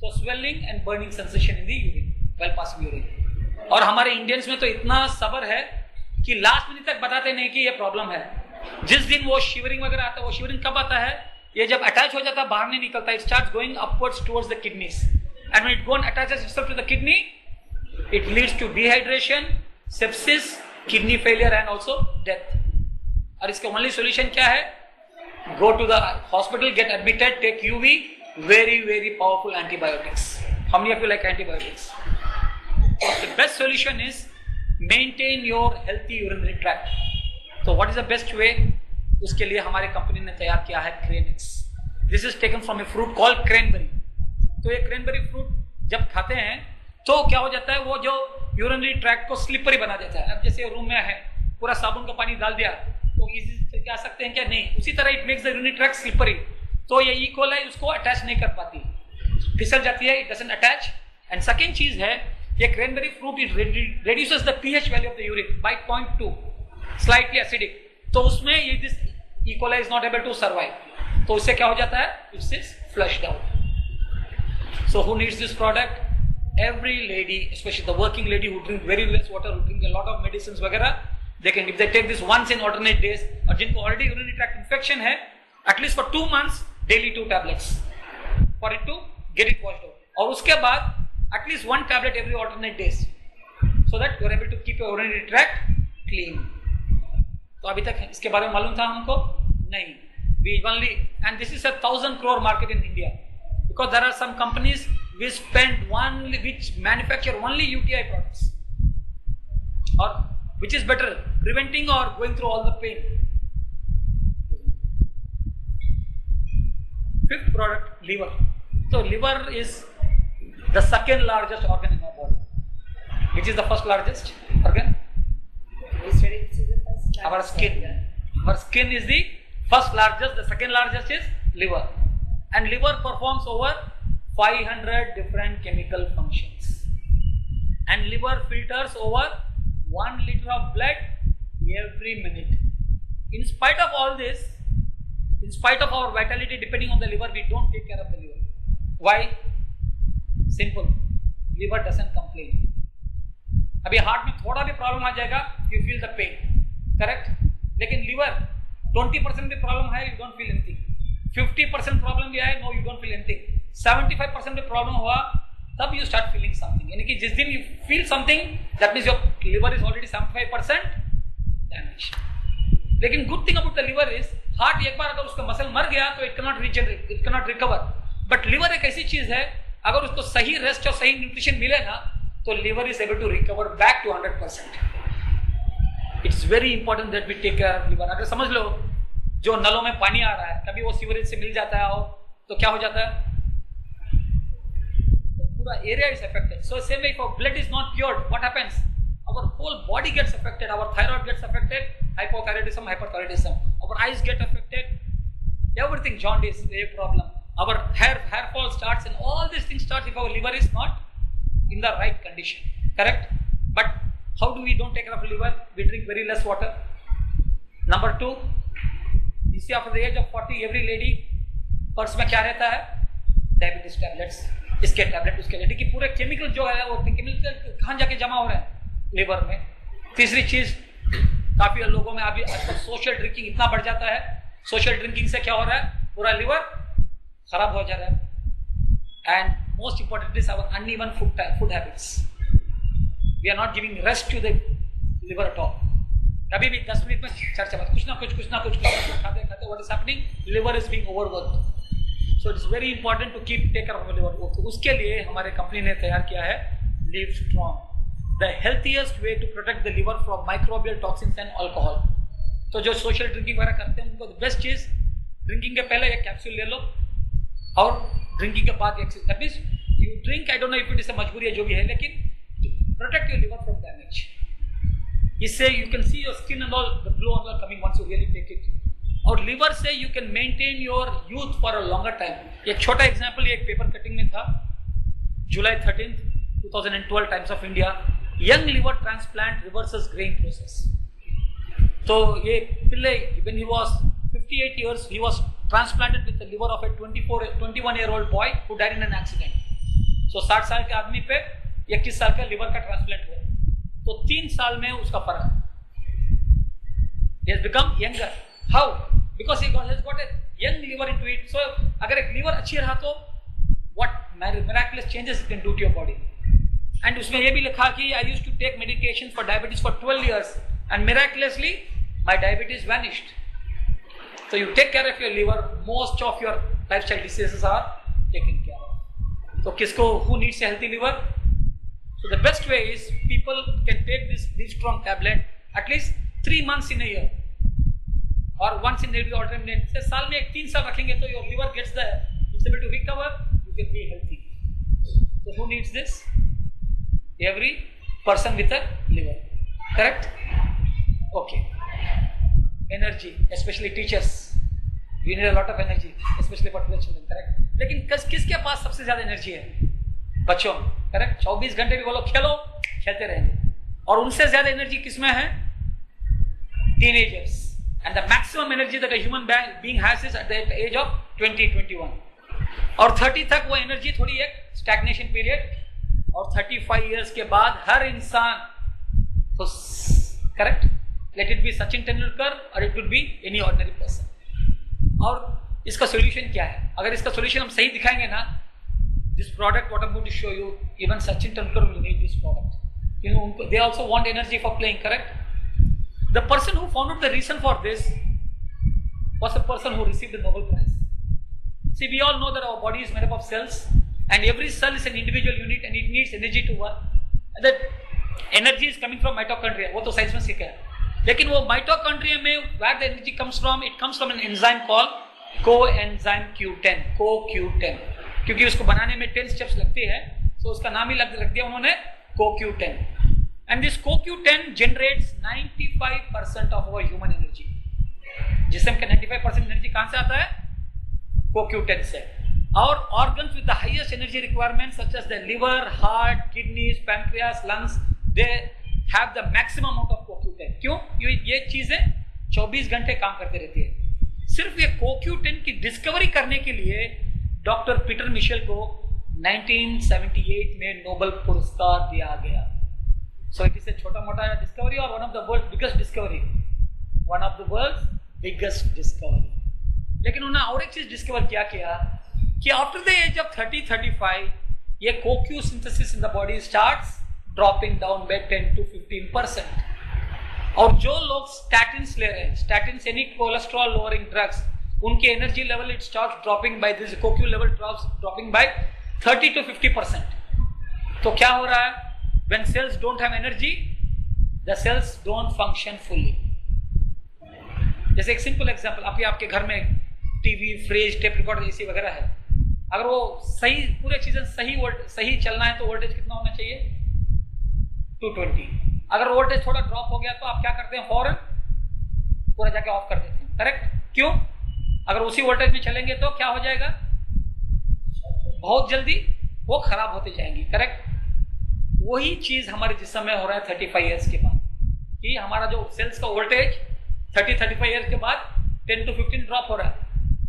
तो swelling and burning sensation in the urine while passing urine. और हमारे Indians में तो इतना सबर है कि लास्ट मिनट तक बताते नहीं कि ये प्रॉब्लम है. जिस दिन वो शिवरिंग वगैरह आता है, वो शिवरिंग कब आता है? ये जब अटैच हो जाता है, बाहर नहीं निकलता. It starts going upwards towards the kidneys, and when it gone attaches itself to the kidney, it leads to dehydration, sepsis, kidney failure and also death. और इसका ओनली सॉल्यूशन क्या है? Go to the hospital, get admitted, take UV, very powerful antibiotics. How many of you like antibiotics? The best solution is maintain your healthy urinary tract. So what is the best way? उसके लिए हमारे company ने तैयार किया है Cranix. This is taken from a fruit called cranberry. तो ये cranberry fruit जब खाते हैं तो क्या हो जाता है, वो जो urinary tract को स्लिपरी बना देता है. अब जैसे रूम में है, पूरा साबुन का पानी डाल दिया तो इजी से क्या सकते हैं क्या? नहीं. उसी तरह it makes the urinary tract slippery. तो ये E. coli उसको अटैच नहीं कर पाती, फिसल जाती है, it doesn't attach. And second चीज है, ये cranberry fruit it reduces the pH value of the urine by 0.2, slightly acidic. तो उसमें ये this E. coli is not able to survive. तो उससे क्या हो जाता है? It is flushed out. So who needs this product? Every lady, especially the working lady who drink very less water, who drink a lot of medicines वगैरह, they can, if they take this once in alternate days, और जिनको already urinary tract infection है, at least for 2 months, daily 2 tablets for it to get it washed out. और उसके बाद at least 1 tablet every alternate days, so that you are able to keep your urinary tract clean. तो अभी तक इसके बारे में मालूम था हमको? नहीं. We only, and this is a 1,000 crore market in India, because there are some companies which manufacture only UTI products. Or which is better, preventing or going through all the pain? Fifth product, liver. So liver is the second largest organ in our body. Which is the first largest organ? Our skin. Our skin is the first largest. The second largest is liver. And liver performs over 500 different chemical functions. And liver filters over 1 liter of blood every minute. In spite of all this, in spite of our vitality depending on the liver, we don't take care of the liver. Why? Simple. Liver doesn't complain. अभी heart में थोड़ा भी problem आ जाएगा, you feel the pain. Correct? लेकिन liver 20% भी problem है, you don't feel anything. 50% problem भी है, no, you don't feel anything. 75% भी प्रॉब्लम हुआ, तब you start feeling something. यानी कि जिस दिन you feel something, that means your liver is already 75% damaged. लेकिन good thing about the liver is, heart एक बार अगर उसका मसल मर गया तो it cannot regenerate, it cannot recover. But liver एक ऐसी चीज है, अगर उसको सही रेस्ट और सही न्यूट्रिशन मिले ना तो liver is able to recover back to 100%. It's very important that we take care of liver. अगर समझ लो जो नलों में पानी आ रहा है कभी वो सीवरेज से मिल जाता है और तो क्या हो जाता है, तो पूरा area is affected. So same way if our blood is not pure, what happens, our whole body gets affected, our thyroid gets affected, hypothyroidism, hyperthyroidism, our eyes get affected, everything, jaundice, a problem, our hair fall starts, and all these things start if our liver is not in the right condition, correct? But how do we don't take care of liver? We drink very less water. Number 2, you see after the age of 40 every lady purse में क्या रहता है, diabetes tablets, इसके tablet उसके लिए, कि पूरे chemical जो है वो केमिकल कहाँ जाके जमा हो रहे हैं, लिवर में. तीसरी चीज, काफी लोगों में अभी आजकल सोशल ड्रिंकिंग इतना बढ़ जाता है. सोशल ड्रिंकिंग से क्या हो रहा है, पूरा लिवर खराब हो जा रहा है. And most important is our uneven food habits. We are not giving rest to the liver at all. कभी भी 10 मिनट में चर्चा मत, कुछ ना कुछ खाते खाते what is happening, liver is being overworked. So it's very important to keep take care of liver. उसके लिए हमारे कंपनी ने तैयार किया है Liv Strong, the healthiest way to protect the liver from microbial toxins and alcohol. तो जो social drinking वगैरह करते हैं उनको बेस्ट चीज, ड्रिंकिंग के पहले एक कैप्सूल ले लो और ड्रिंकिंग के बाद एक, that means you drink, I don't know if it is a मजबूरी है जो भी है, लेकिन protect your liver from damage. इससे you can see your skin and all the glow on coming once you really take it. और liver से you can maintain your youth for a longer time. एक छोटा example एक paper cutting में था, जुलाई 13, 2012, Times of India, young liver transplant reverses graying process. So ये पिल्ले, when he was 58 years, he was transplanted with the liver of a 21-year-old boy who died in an accident. So 60 साल के आदमी पे 21 साल का लिवर का transplant हुआ, तो 3 साल में उसका फर्क. He has become younger. How? Because he has got a young liver into it. So अगर एक लिवर अच्छी रहा तो what miraculous changes it can do to your body. And उसमें ये भी लिखा कि I used to take medication for diabetes for 12 years and miraculously my diabetes vanished. So you take care of your liver, most of your lifestyle diseases are taken care of. तो किसको, who needs a healthy liver? So the best way is people can take this live strong tablet at least 3 months in a year और once in every alternate. से साल में 3 साल रखेंगे तो your liver gets the it's able to recover, you can be healthy. So who needs this? Every person with a liver, correct? Okay. Energy, especially teachers, we need a lot of energy, especially for the children, correct? लेकिन किसके पास सबसे ज्यादा energy है? बच्चों, correct? 24 घंटे भी वो लोग खेलते रहेंगे. और उनसे ज्यादा एनर्जी किसमें है? Teenagers. And the maximum energy that a human being has is at the age of 20-21. और 30 तक वो एनर्जी थोड़ी एक स्टैग्नेशन पीरियड, और 35 years के बाद हर इंसान, तो correct, let it be Sachin Tendulkar और it will be any ordinary person. और इसका सॉल्यूशन क्या है? अगर इसका सॉल्यूशन हम सही दिखाएंगे ना, this product what I am going to show you, even Sachin Tendulkar will need this product. You know, उनको they also want energy for playing, correct? The person who found out the reason for this was a person who received the Nobel prize. See, we all know that our body is made up of cells, and every cell is an individual unit, and it needs energy to work. And that energy is coming from mitochondria. वो तो science में सीखा है. लेकिन वो mitochondria में where the energy comes from? It comes from an enzyme called coenzyme Q10. CoQ10. क्योंकि उसको बनाने में 10 steps लगती है, so उसका नाम ही रख दिया उन्होंने CoQ10. And this CoQ10 generates 95% of our human energy. जिसम का 95% एनर्जी कहाँ से आता है? CoQ10 से. Our organs with the highest energy requirements such as the liver, heart, kidneys, pancreas, lungs, they have the maximum amount of CoQ10. क्यों? ये चीजें 24 घंटे काम करते रहती है. सिर्फ ये CoQ10 की डिस्कवरी करने के लिए डॉक्टर पीटर मिशेल को 1978 में नोबेल पुरस्कार दिया गया. So it is a छोटा मोटा डिस्कवरी और one of the world's biggest discovery. One of the world's biggest discovery. लेकिन उन्होंने और एक चीज डिस्कवर क्या किया कि आफ्टर द एज ऑफ 30-35 ये CoQ synthesis in the body starts dropping down by 10 to 15%. और जो लोग स्टैटिन्स ले रहे हैं, स्टैटिन्स यानी कोलेस्ट्रॉल लोअरिंग ड्रग्स, उनके energy level it starts dropping by this CoQ level dropping by 30 to 50%। तो क्या हो रहा है? When cells don't have energy, the cells don't function fully। जैसे एक सिंपल एग्जांपल, आपके घर में TV, fridge, tape recorder, AC वगैरह है, अगर वो सही पूरे चीजें सही चलना है तो वोल्टेज कितना होना चाहिए? 220। अगर वोल्टेज थोड़ा ड्रॉप हो गया तो आप क्या करते हैं? फौरन पूरा जाके ऑफ कर देते हैं, करेक्ट? क्यों? अगर उसी वोल्टेज में चलेंगे तो क्या हो जाएगा? बहुत जल्दी वो खराब होते जाएंगी, करेक्ट? वही चीज हमारे जिस्म में हो रहा है 35 इयर्स के बाद, कि हमारा जो सेल्स का वोल्टेज 30-35 इयर्स के बाद 10 to 15 ड्रॉप हो रहा है।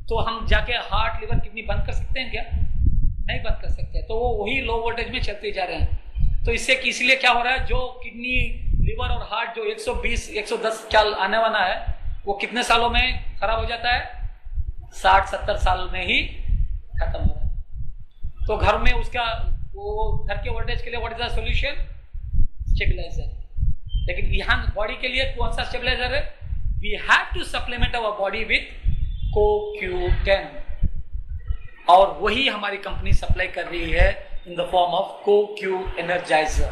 तो हम जाके हार्ट, लिवर, किडनी बंद कर सकते हैं क्या? नहीं बंद कर सकते। तो वो वही लो वोल्टेज में चलते जा रहे हैं। तो इसलिए क्या हो रहा है? जो किडनी, लिवर और हार्ट जो 120-110 साल आने वाला है, वो कितने सालों में खराब हो जाता है? 60-70 साल में ही खत्म हो रहा है। तो घर में उसका वो घर के वोल्टेज के लिए what is the solution? Stabiliser. लेकिन यहाँ बॉडी के लिए कौन सा स्टेबलाइजर है? We have to supplement our body with CoQ10, और वही हमारी कंपनी सप्लाई कर रही है in the form of CoQ Energizer।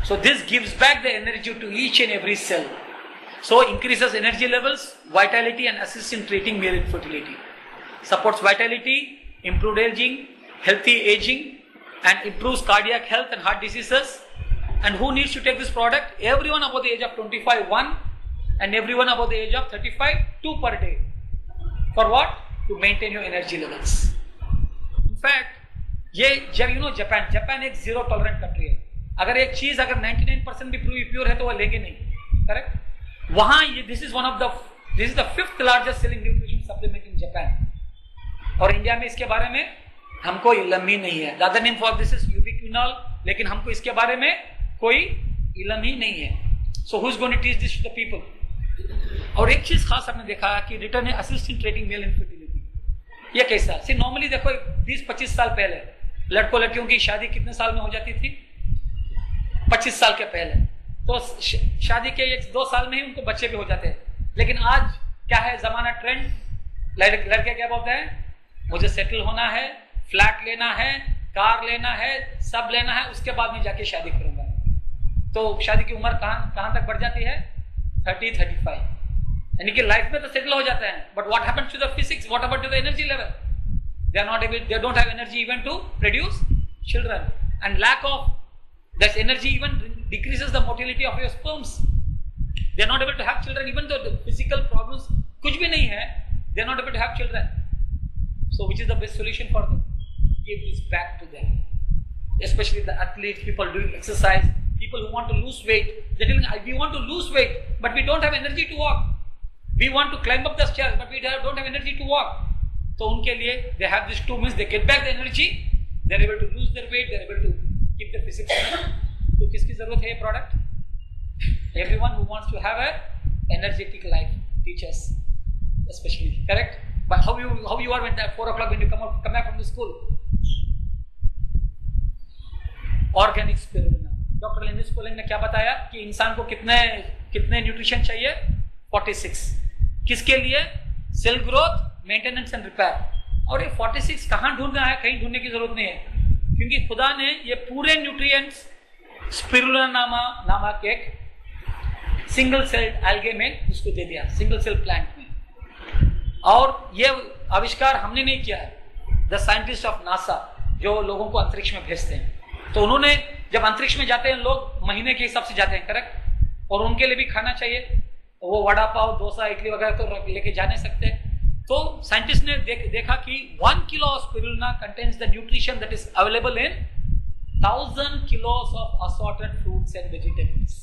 So this gives back the energy to each and every cell. So increases energy levels, vitality, and assists in treating male infertility. Supports vitality, improved aging, healthy aging, and improves cardiac health and heart diseases. And who needs to take this product? Everyone above the age of 25, 1, and everyone above the age of 35, 2 per day. For what? To maintain your energy levels. In fact, ये जब Japan एक zero tolerant country है। अगर एक चीज अगर 99% भी pure है तो वो लेंगे नहीं, करेक्ट? वहां ये this is the 5th largest selling nutrition supplement in Japan. और इंडिया में इसके बारे में हमको इल्म ही नहीं है। The other name for this is ubiquinol, लेकिन हमको इसके बारे में कोई इल्म ही नहीं है। So who is going to teach this to the people? और एक चीज खास हमने देखा कि रिटर्न है assist in treating male infertility. ये कैसा? सी नॉर्मली देखो 20-25 साल पहले लड़कों लड़कियों की शादी कितने साल में हो जाती थी? 25 साल के पहले। तो शादी के 1-2 साल में ही उनको बच्चे भी हो जाते हैं। लेकिन आज क्या है जमाना, ट्रेंड, लड़के क्या बोलते हैं? मुझे सेटल होना है, फ्लैट लेना है, कार लेना है, सब लेना है, उसके बाद में जाके शादी करूंगा। तो शादी की उम्र कहां तक बढ़ जाती है? 30-35। यानी कि लाइफ में तो सेटल हो जाता है, but what happens to the physics, what about to the energy level? they don't have energy even to produce children, and lack of that energy even decreases the motility of your sperms. They are not able to have children even though the physical problems कुछ भी नहीं है, they are not able to have children. So which is the best solution for them? Give this back to them, especially the athletes, people doing exercise, people who want to lose weight. They're telling, we want to lose weight, but we don't have energy to walk. We want to climb up the stairs, but we don't have energy to walk. तो उनके लिए they have these 2 means, they get back the energy, they're able to lose their weight, they're able to keep their physics. तो किसकी जरूरत है ये product? Everyone who wants to have a energetic life, teachers especially, correct? But how you are when at 4 o'clock when you come back from the school? Organic spirulina. Doctor Linus Pauling ने क्या बताया कि इंसान को कितने nutrition चाहिए? 46। किसके लिए? Cell growth, maintenance and repair. और ये 46 कहाँ ढूंढना है? कहीं ढूंढने की जरूरत नहीं है, क्योंकि खुदा ने ये पूरे न्यूट्रिएंट्स स्पिरुलिना नामक एक सिंगल सेल एल्गे में उसको दे दिया, सिंगल सेल प्लांट में। और ये आविष्कार हमने नहीं किया है, द साइंटिस्ट ऑफ नासा जो लोगों को अंतरिक्ष में भेजते हैं। तो उन्होंने जब अंतरिक्ष में जाते हैं लोग महीने के हिसाब से जाते हैं, करेक्ट? और उनके लिए भी खाना चाहिए, वो वड़ा पाव, डोसा, इडली वगैरह तो लेके जा नहीं सकते। तो साइंटिस्ट ने देखा कि 1 kilo of spirulina contains the nutrition that is available in 1000 kilos of assorted fruits and vegetables.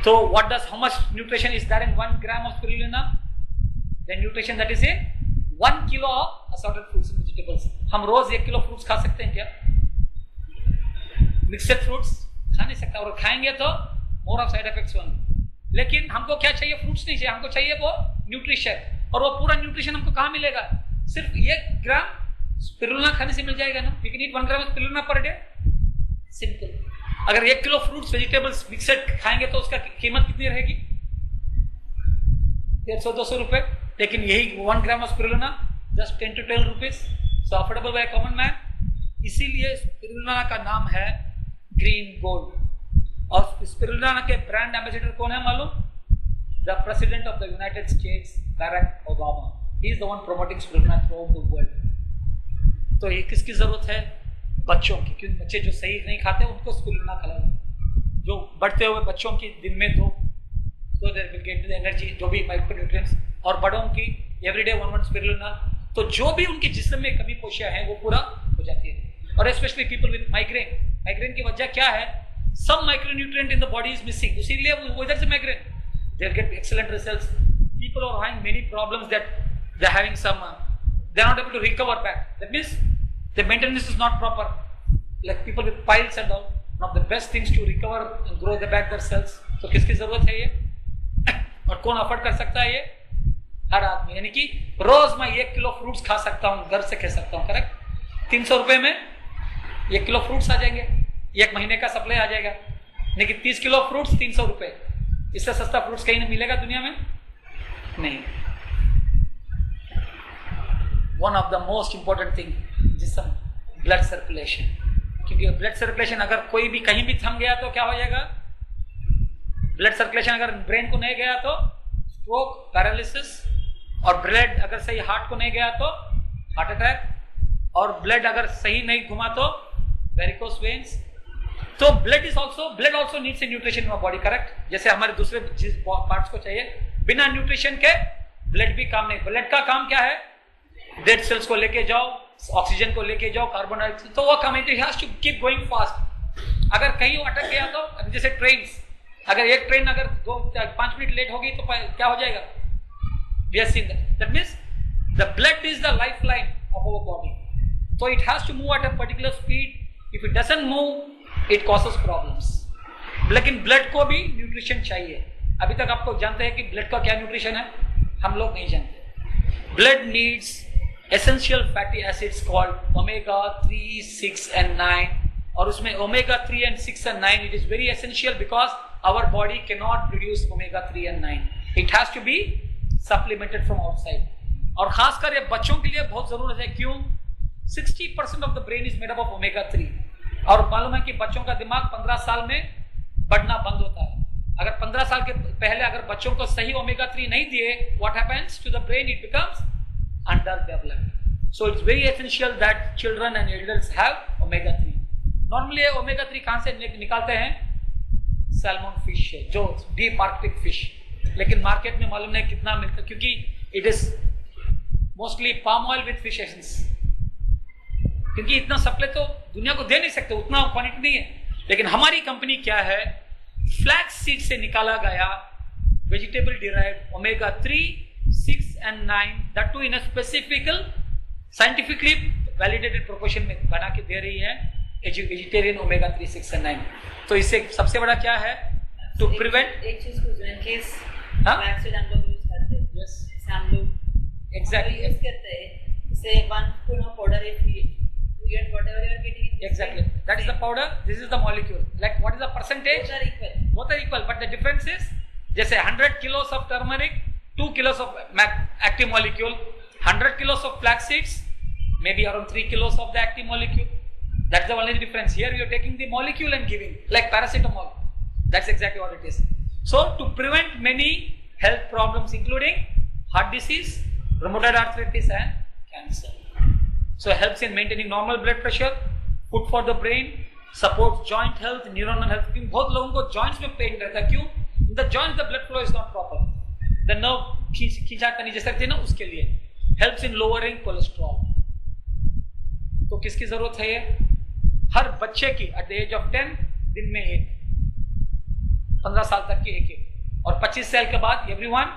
So how much nutrition is there in 1 gram of spirulina? The nutrition that is in 1 kilo of assorted fruits and vegetables. हम रोज 1 kilo fruits खा सकते हैं क्या? Mixed fruits खा नहीं सकता, और खाएंगे तो मोर ऑफ साइड इफेक्ट्स होंगे। लेकिन हमको क्या चाहिए? फ्रूट्स नहीं चाहिए, हमको चाहिए वो न्यूट्रिशन। और वो पूरा न्यूट्रिशन हमको कहाँ मिलेगा? सिर्फ 1 ग्राम स्पिरुलिना खाने से मिल जाएगा ना। We can eat 1 gram spirulina per day, simple. अगर 1 किलो फ्रूट्स वेजिटेबल्स मिक्सड खाएंगे तो उसका कीमत कितनी रहेगी? 150-200 रुपए। लेकिन यही 1 gram spirulina just 10 to 12 rupees. So affordable by common man, इसीलिए स्पिरुलिना का नाम है ग्रीन गोल्ड। और स्पिरुलिना के ब्रांड एम्बेसडर कौन है मालूम? The president of the United States Barack Obama, he is the one promoting spirulina throughout the world. तो ये किसकी जरूरत है? बच्चों की, क्योंकि बच्चे जो सही नहीं खाते उनको स्पिरुलिना खिलाना। जो बढ़ते हुए बच्चों की दिन में दो, so they will get the energy, जो भी माइक्रोन्यूट्रिएंट्स, और बड़ों की एवरीडे 1 स्पिरुलिना, तो जो भी उनके जिस्म में कमी पोशिया है वो पूरा हो जाती है। और specially people with migraine, migraine की वजह क्या है? Some micronutrient in the body is missing, इसीलिए वो इधर से migraine, they will get excellent results. People are having many problems that they are having some, they are not able to recover back. That means the maintenance is not proper. Like people with piles and all, one of the best things to recover and grow the back their cells. तो किसकी जरूरत है ये? और कौन afford कर सकता है ये? हर आदमी, यानी कि रोज मैं 1 किलो फ्रूट्स खा सकता हूँ, घर से खा सकता हूँ, करेक्ट? 300 रुपए में 1 किलो फ्रूट्स आ जाएंगे, 1 महीने का सप्लाई आ जाएगा। लेकिन 30 किलो फ्रूट्स 300 रुपए, इससे सस्ता फ्रूट्स कहीं नहीं मिलेगा दुनिया में, नहीं। One of the most important thing जिसम, ब्लड सर्कुलेशन, क्योंकि ब्लड सर्कुलेशन अगर कोई भी कहीं भी थम गया तो क्या हो जाएगा? ब्लड सर्कुलेशन अगर ब्रेन को नहीं गया तो स्ट्रोक, पैरालिसिस, और ब्लड अगर सही हार्ट को नहीं गया तो हार्ट अटैक, और ब्लड अगर सही नहीं घुमा तो वेरिकोस वेन्स। तो blood also needs a nutrition in our body, correct? जैसे हमारे दूसरे पार्ट्स को चाहिए, बिना न्यूट्रिशन के ब्लड भी काम नहीं। ब्लड का काम क्या है? डेड सेल्स को लेके जाओ, ऑक्सीजन को लेके जाओ, कार्बन डाइऑक्साइड, तो वो काम है, टू कीप गोइंग फास्ट। अगर कहीं अटक गया तो, जैसे ट्रेन, अगर एक ट्रेन अगर 2-5 मिनट लेट होगी तो क्या हो जाएगा? We have seen that. That means the blood is the lifeline of our body. So it has to move at a particular speed. If it doesn't move, it causes problems. लेकिन blood को भी nutrition चाहिए। अभी तक आपको जानते हैं कि ब्लड का क्या न्यूट्रिशन है? हम लोग नहीं जानते। Blood needs essential fatty acids called omega 3, 6 and 9, और उसमें omega 3 and 6 and 9 it is very essential because our body can not produce omega 3 and 9. It has to be supplemented from outside, और खासकर ये बच्चों के लिए बहुत जरूरत है। क्यों? 60% of the brain is made up of omega 3, और मालूम है कि बच्चों का दिमाग 15 साल में बढ़ना बंद होता है। अगर 15 साल के पहले अगर बच्चों को सही ओमेगा 3 नहीं दिए, what happens to the brain? It becomes under developed. So it's very essential that children and adults have omega 3. Normally omega 3 कहां से निकालते हैं? सैल्मन फिश है, जो डीप आर्कटिक फिश, लेकिन मार्केट में मालूम नहीं कितना मिलता, क्योंकि it is mostly palm oil with fish essence, क्योंकि इतना सप्लाई तो दुनिया को दे नहीं सकते, उतना क्वांटिटी नहीं है। लेकिन हमारी कंपनी क्या है? फ्लैक्स सीड से निकाला गया vegetable derived omega 3, 6 and 9, that too in a specific scientifically validated proportion में बना के दे रही है वेजिटेरियन ओमेगा 3, 6 and 9। तो इससे सबसे बड़ा क्या है? टू प्रिवेंट एक चीज पूछ रहे हैं, केस फ्लैक्स सीड हम लोग यूज करते हैं, यस हम लोग एग्जैक्टली यूज करते हैं, से 1 spoon of powder if you get whatever you are getting in exactly that is the powder, this is the molecule, like what is the percentage? Both are equal but the difference is, जैसे 100 kilos of turmeric, 2 kilos of active molecule, 100 kilos of flax seeds, maybe around 3 kilos of the active molecule. That's the only difference. Here you are taking the molecule and giving, like paracetamol. That's exactly what it is. So to prevent many health problems including heart disease, rheumatoid arthritis and cancer. So it helps in maintaining normal blood pressure, food for the brain, supports joint health, neuronal health. क्योंकि बहुत लोगों को joints में pain रहता है, क्यों? In the joints the blood flow is not proper. The nerve खींचाता नहीं जैसे रहती है ना, उसके लिए helps in lowering cholesterol. तो किसकी जरूरत है ये? हर बच्चे की at the age of 10 दिन में एक, 15 साल तक की एक, और 25 साल के बाद everyone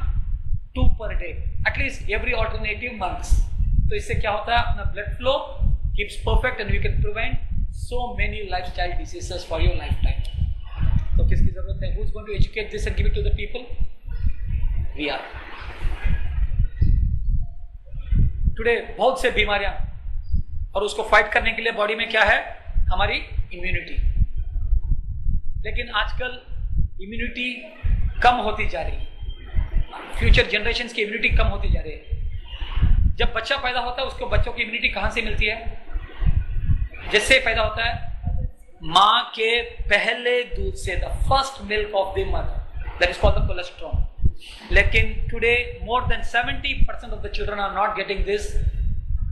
2 per day, at least every alternative months. तो इससे क्या होता है? अपना blood flow keeps perfect and we can prevent so many lifestyle diseases for your life time. तो किसकी जरूरत है? Who is going to educate this and give it to the people? We are. Today बहुत से बीमारियां, और उसको fight करने के लिए बॉडी में क्या है? हमारी इम्यूनिटी. लेकिन आजकल इम्यूनिटी कम होती जा रही है, फ्यूचर जनरेशंस की इम्यूनिटी कम होती जा रही है. जब बच्चा पैदा होता है उसको बच्चों की इम्यूनिटी कहां से मिलती है? जिससे पैदा होता है मां के पहले दूध से, the first milk of the mother, that is called the cholesterol. लेकिन today more than 70% of the children are not getting this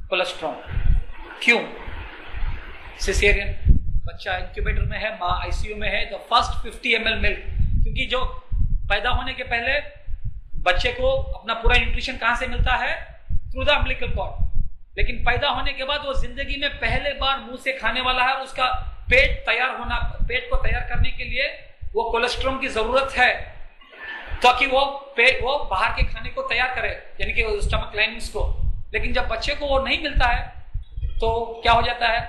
cholesterol. क्यों? सिसेरियन, बच्चा इंक्यूबेटर में है, मां आईसीयू में है, द फर्स्ट 50 ml मिल्क, क्योंकि जो पैदा होने के पहले बच्चे को अपना पूरा न्यूट्रिशन कहां से मिलता है? Through the umbilical cord. लेकिन पैदा होने के बाद वो जिंदगी में पहले बार मुंह से खाने वाला है और उसका पेट को तैयार करने के लिए वो कोलेस्ट्रॉल की जरूरत है, ताकि वो बाहर के खाने को तैयार करे, यानी कि स्टमक लाइनिंग्स को। लेकिन जब बच्चे को वो नहीं मिलता है तो क्या हो जाता है?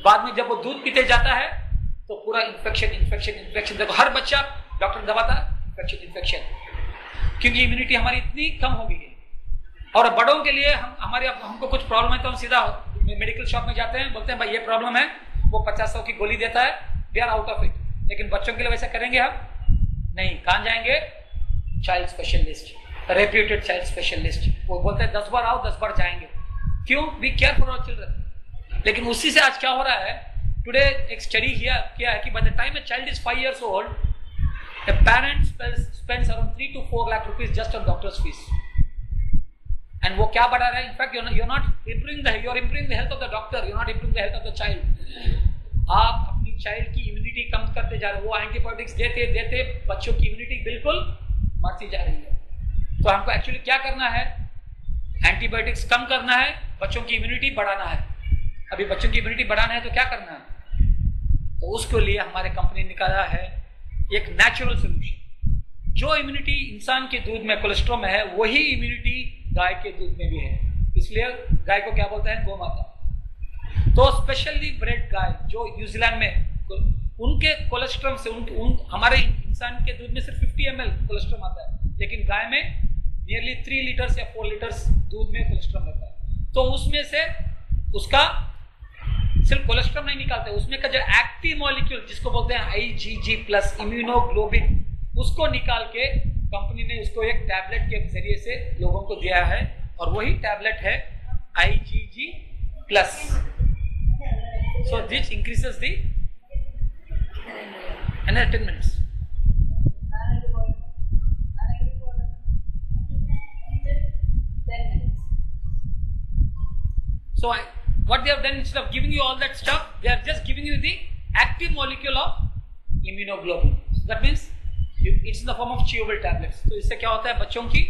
बाद में जब वो दूध पीते जाता है तो पूरा इन्फेक्शन। देखो हर बच्चा डॉक्टर दबाता है इन्फेक्शन, क्योंकि इम्यूनिटी हमारी इतनी कम हो गई है। और बड़ों के लिए हमको कुछ प्रॉब्लम है तो हम सीधा मेडिकल शॉप में जाते हैं, बोलते हैं भाई ये प्रॉब्लम है, वो 50-100 की गोली देता है, we are out of it. लेकिन बच्चों के लिए वैसा करेंगे हम नहीं। कहां जाएंगे? Child specialist, reputed child specialist. वो बोलते हैं 10 बार आओ 10 बार जाएंगे। क्यों? We care for our children. लेकिन उसी से आज क्या हो रहा है? टुडे एक स्टडी किया है कि by the time a child is 5 years old, a parent spends around 3 to 4 lakh rupees just on doctor's fees. And वो क्या बढ़ा रहा है? In fact, you're not improving the health of the doctor, you're not improving the health of the child. आप अपनी child की immunity कम करते जा रहे हो। वो एंटीबायोटिक्स देते बच्चों की इम्यूनिटी बिल्कुल मरती जा रही है। तो हमको एक्चुअली क्या करना है? एंटीबायोटिक्स कम करना है, बच्चों की इम्यूनिटी बढ़ाना है। अभी बच्चों की इम्यूनिटी बढ़ाना है तो क्या करना है? तो उसके लिए हमारे कंपनी निकाला है एक नेचुरल सोल्यूशन। जो इम्यूनिटी इंसान के दूध में कोलेस्ट्रॉल में है, वही इम्यूनिटी गाय के दूध में भी है। इसलिए गाय को क्या बोलते हैं? गोमाता। तो स्पेशली ब्रेड गाय जो न्यूजीलैंड में, उनके कोलेस्ट्रॉल से हमारे इंसान के दूध में सिर्फ 50 ml कोलेस्ट्रॉल आता है, लेकिन गाय में नियरली 3 लीटर्स या 4 लीटर्स दूध में कोलेस्ट्रॉल रहता है। तो उसमें से उसका सिर्फ कोलेस्ट्रॉल नहीं निकालते, उसमें का जो एक्टिव मॉलिक्यूल जिसको बोलते हैं IgG+ इम्यूनोग्लोबिन, उसको निकाल के कंपनी ने उसको एक टैबलेट के जरिए से लोगों को दिया है, और वही टैबलेट है IgG+। So this increases the another 10 minutes. So what they have done, instead of giving you all that stuff, they are just giving you the active molecule of immunoglobulin. So that means it's in the form of chewable tablets. तो इससे क्या होता है? बच्चों की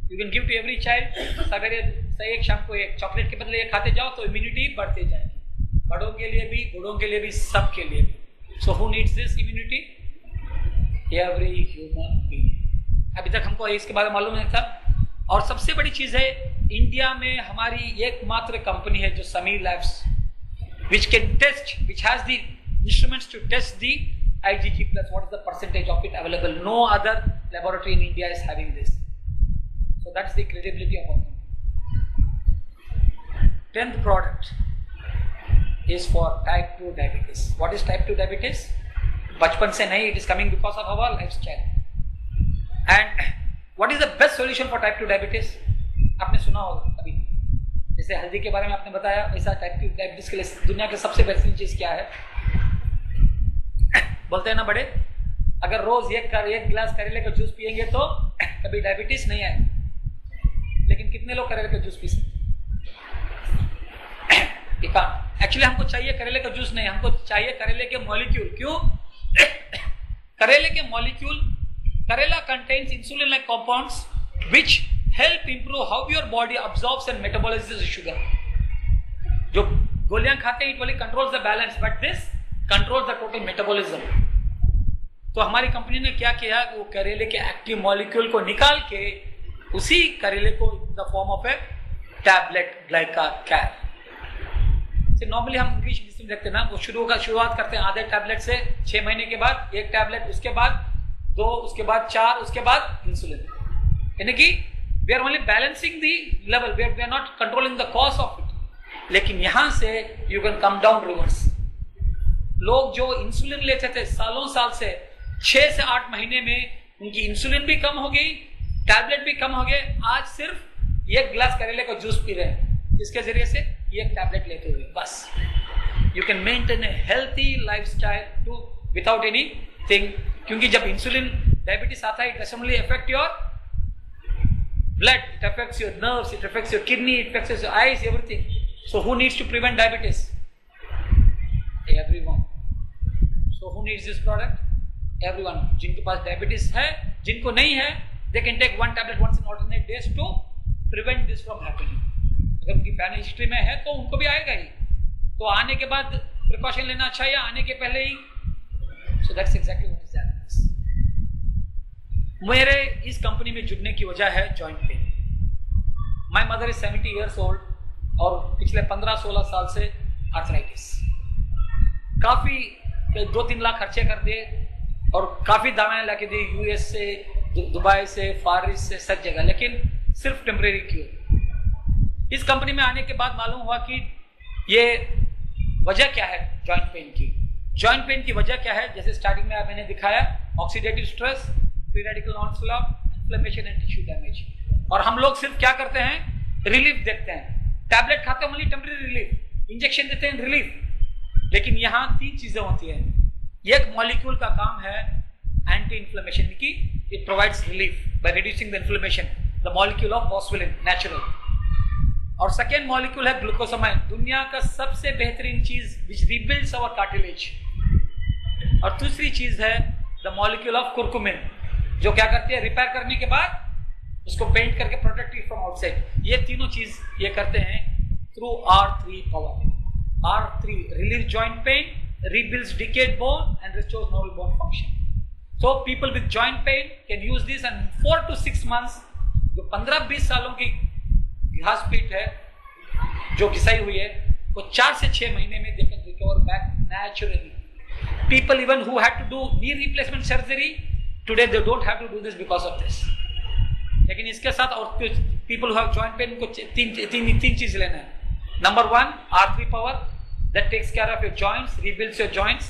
you can give to every child, सवेरे से एक, शाम को एक, चॉकलेट के बदले ये खाते जाओ तो इम्यूनिटी बढ़ती जाएगी, बड़ों के लिए भी, बूढ़ों के लिए भी, सबके लिए भी। So who needs this immunity? Every human being. अभी तक हमको इसके बारे में मालूम नहीं था। और सबसे बड़ी चीज है, इंडिया में हमारी एकमात्र कंपनी है जो Sameer labs, which has the instruments to test the IgG+, what is the percentage of it available. No other laboratory in India is having this. So that's the credibility of our company. 10th product is for type 2 diabetes. What is type 2 diabetes? बचपन से नहीं, it is coming because of our lifestyle. And what is the best solution for type 2 diabetes? आपने सुना होगा अभी, जैसे हल्दी के बारे में आपने बताया, वैसा टाइप 2 डायबिटीज के लिए दुनिया की सबसे बेहतरीन चीज क्या है? बोलते हैं ना बड़े, अगर रोज एक गिलास करेले का जूस पिएंगे तो कभी डायबिटीज नहीं आएगी। लेकिन कितने लोग करेले का जूस पी सकते? एक्चुअली हमको चाहिए करेले का जूस नहीं, हमको चाहिए करेले के मॉलिक्यूल। क्यों? करेले के मॉलिक्यूल, करेला contains insulin like compounds which help improve how your body absorbs and metabolizes the sugar. जो गोलियां खाते हैं, it only controls the balance, but this controls the total metabolism. तो हमारी कंपनी ने क्या किया, वो करेले के एक्टिव मॉलिक्यूल को निकाल के उसी करेले को in the form of a tablet Glycacare. Normally हम इंग्लिश मेडिसिन देखते हैं ना, वो शुरुआत करते हैं आधे टैबलेट से, 6 महीने के बाद 1 टैबलेट, उसके बाद 2, उसके बाद 4, उसके बाद इंसुलिन। यानी कि we are only balancing the level, we are not controlling the cause of it. लेकिन यहां से you can come down reverse. लोग जो इंसुलिन लेते थे सालों साल से, 6 से 8 महीने में उनकी इंसुलिन भी कम हो गई, टैबलेट भी कम हो गए। आज सिर्फ एक गिलास करेले का जूस पी रहे हैं, इसके जरिए से ये टैबलेट लेते हुए बस you can maintain a healthy lifestyle too without anything. क्योंकि जब इंसुलिन डायबिटीज आता है, it doesn't only affect your blood, it affects your nerves, it affects your kidney, it affects your eyes, everything. So who needs to prevent diabetes? Everyone. So who needs this product? Everyone. जिनके पास diabetes है, जिनको नहीं है, they can take one tablet once in alternate days to prevent this from happening. अगर उनकी family history में है तो उनको भी आएगा ही, तो आने के बाद प्रिकॉशन लेना अच्छा या आने के पहले ही? So that's exactly what is happening. मेरे इस कंपनी में जुड़ने की वजह है joint pain. My mother is 70 years old और पिछले 15-16 साल से आर्थराइटिस। काफी 2-3 लाख खर्चे कर दिए और काफी दवाएं लाके दी यूएस से, दुबई से, फार ईस्ट से, सब जगह, लेकिन सिर्फ टेम्परेरी क्योर। इस कंपनी में आने के बाद मालूम हुआ कि ये वजह क्या है जॉइंट पेन की। जॉइंट पेन की वजह क्या है? जैसे स्टार्टिंग में मैंने दिखाया, oxidative stress, free radical onslaught, inflammation and tissue damage. और हम लोग सिर्फ क्या करते हैं? रिलीफ देखते हैं। टैबलेट खाते हैं ओनली टेम्परेरी रिलीफ, इंजेक्शन देते हैं रिलीफ। लेकिन यहाँ 3 चीजें होती है। एक मॉलिक्यूल का काम है एंटी इन्फ्लेमेशन की, it provides relief by reducing the inflammation, the molecule of boswellin natural. और सेकेंड मॉलिक्यूल है ग्लूकोसामाइन, दुनिया का सबसे बेहतरीन चीज विच रिबिल्ड्स आवर कार्टिलेज। और दूसरी चीज है द मॉलिक्यूल ऑफ कुरकुमिन, जो क्या करती है? रिपेयर करने के बाद उसको पेंट करके प्रोटेक्ट फ्रॉम आउटसाइड। ये तीनों चीज ये करते हैं through R3 power. R3 relieve joint pain, rebuilds decayed bone and restores normal bone function. So people with joint pain can use this, and 4 to 6 months, जो 15-20 सालों की घास पीट है, जो घिसाई हुई है, वो 4 से 6 महीने में they can recover back naturally. People even who had to do knee replacement surgery, today they don't have to do this because of this. लेकिन इसके साथ और people who have joint pain को तीन चीज लेना है। Number 1, R3 power that takes care of your joints, rebuilds your joints.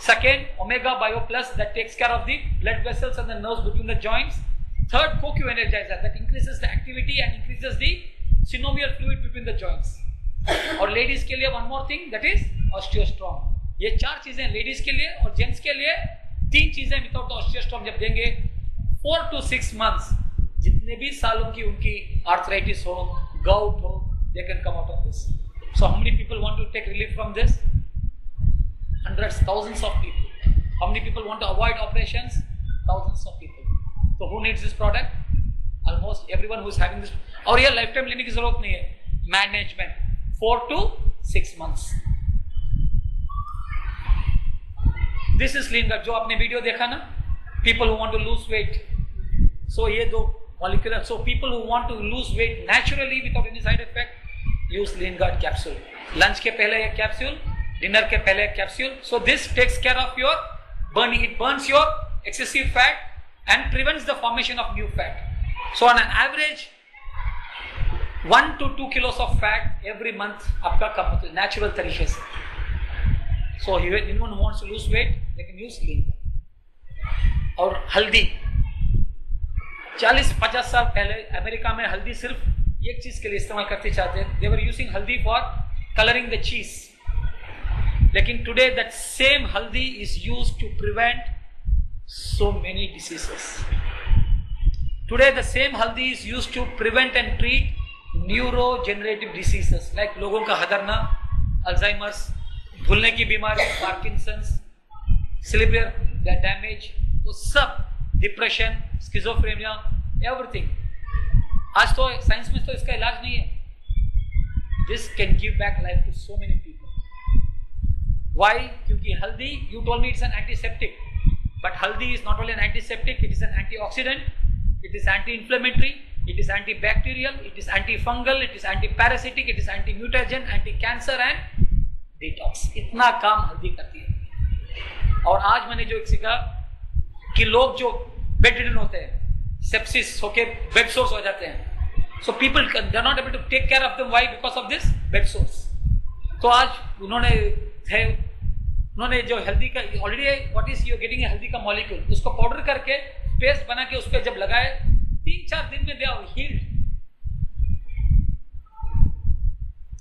Second, Omega Bio Plus that takes care of the blood vessels and the nerves between the joints. Third, CoQ Energizer that increases the activity and increases the synovial fluid between the joints. और ladies के लिए one more thing, that is Osteostrong. ये 4 चीजें ladies के लिए, और gents के लिए 3 चीजें विदाउट Osteostrong जब देंगे 4 to 6 months, जितने भी सालों की उनकी आर्थराइटिस हो, गाउट हो, they can come out of this. So how many people want to take relief from this? Hundreds, thousands of people. How many people want to avoid operations? Thousands of people. So who needs this product? Almost everyone who is having this. और ये lifetime लेने की जरूरत नहीं है. Management 4 to 6 months. This is Leangard, जो आपने video देखा ना, people who want to lose weight. So ये दो molecular. So people who want to lose weight naturally without any side effect, use Leangard capsule. Lunch के पहले एक capsule, dinner के पहले एक capsule. So this takes care of your burning. It burns your excessive fat and prevents the formation of new fat. So on an average 1 to 2 kilos of fat every month आपका कम होता है natural तरीके से. So anyone who wants to lose weight, they can use Leangard. और हल्दी 40-50 साल पहले America में हल्दी सिर्फ एक चीज के लिए इस्तेमाल करते चाहते हैं. They were using हल्दी for coloring the cheese. लेकिन today that same हल्दी is used to prevent so many diseases. Today the same हल्दी is used to prevent and treat neurodegenerative diseases like लोगों का हदरना, अल्जाइमर्स, भूलने की बीमारी, पार्किंसंस, cerebral damage, वो सब, डिप्रेशन, स्किज़ोफ्रेनिया, एवरीथिंग. आज तो साइंस में तो इसका इलाज नहीं है. This can give back life to so many people. Why? क्योंकि हल्दी, you told me it's an antiseptic, but हल्दी is not only an antiseptic, it is an antioxidant, it is anti-inflammatory, it is antibacterial, it is antifungal, it is anti-parasitic, it is anti-mutagen, anti-cancer and detox. इतना काम हल्दी करती है. और आज मैंने जो सीखा कि लोग जो बेडरिडन होते हैं, सेप्सिस होके बेड सोर्स हो जाते हैं. So people they are not able to take care of them. Why? Because of this bed source. तो आज उन्होंने जो हल्दी का already what is you getting हल्दी का मॉलिक्यूल, उसको पाउडर करके पेस्ट बना के उस पर जब लगाए 3-4 दिन में they are healed.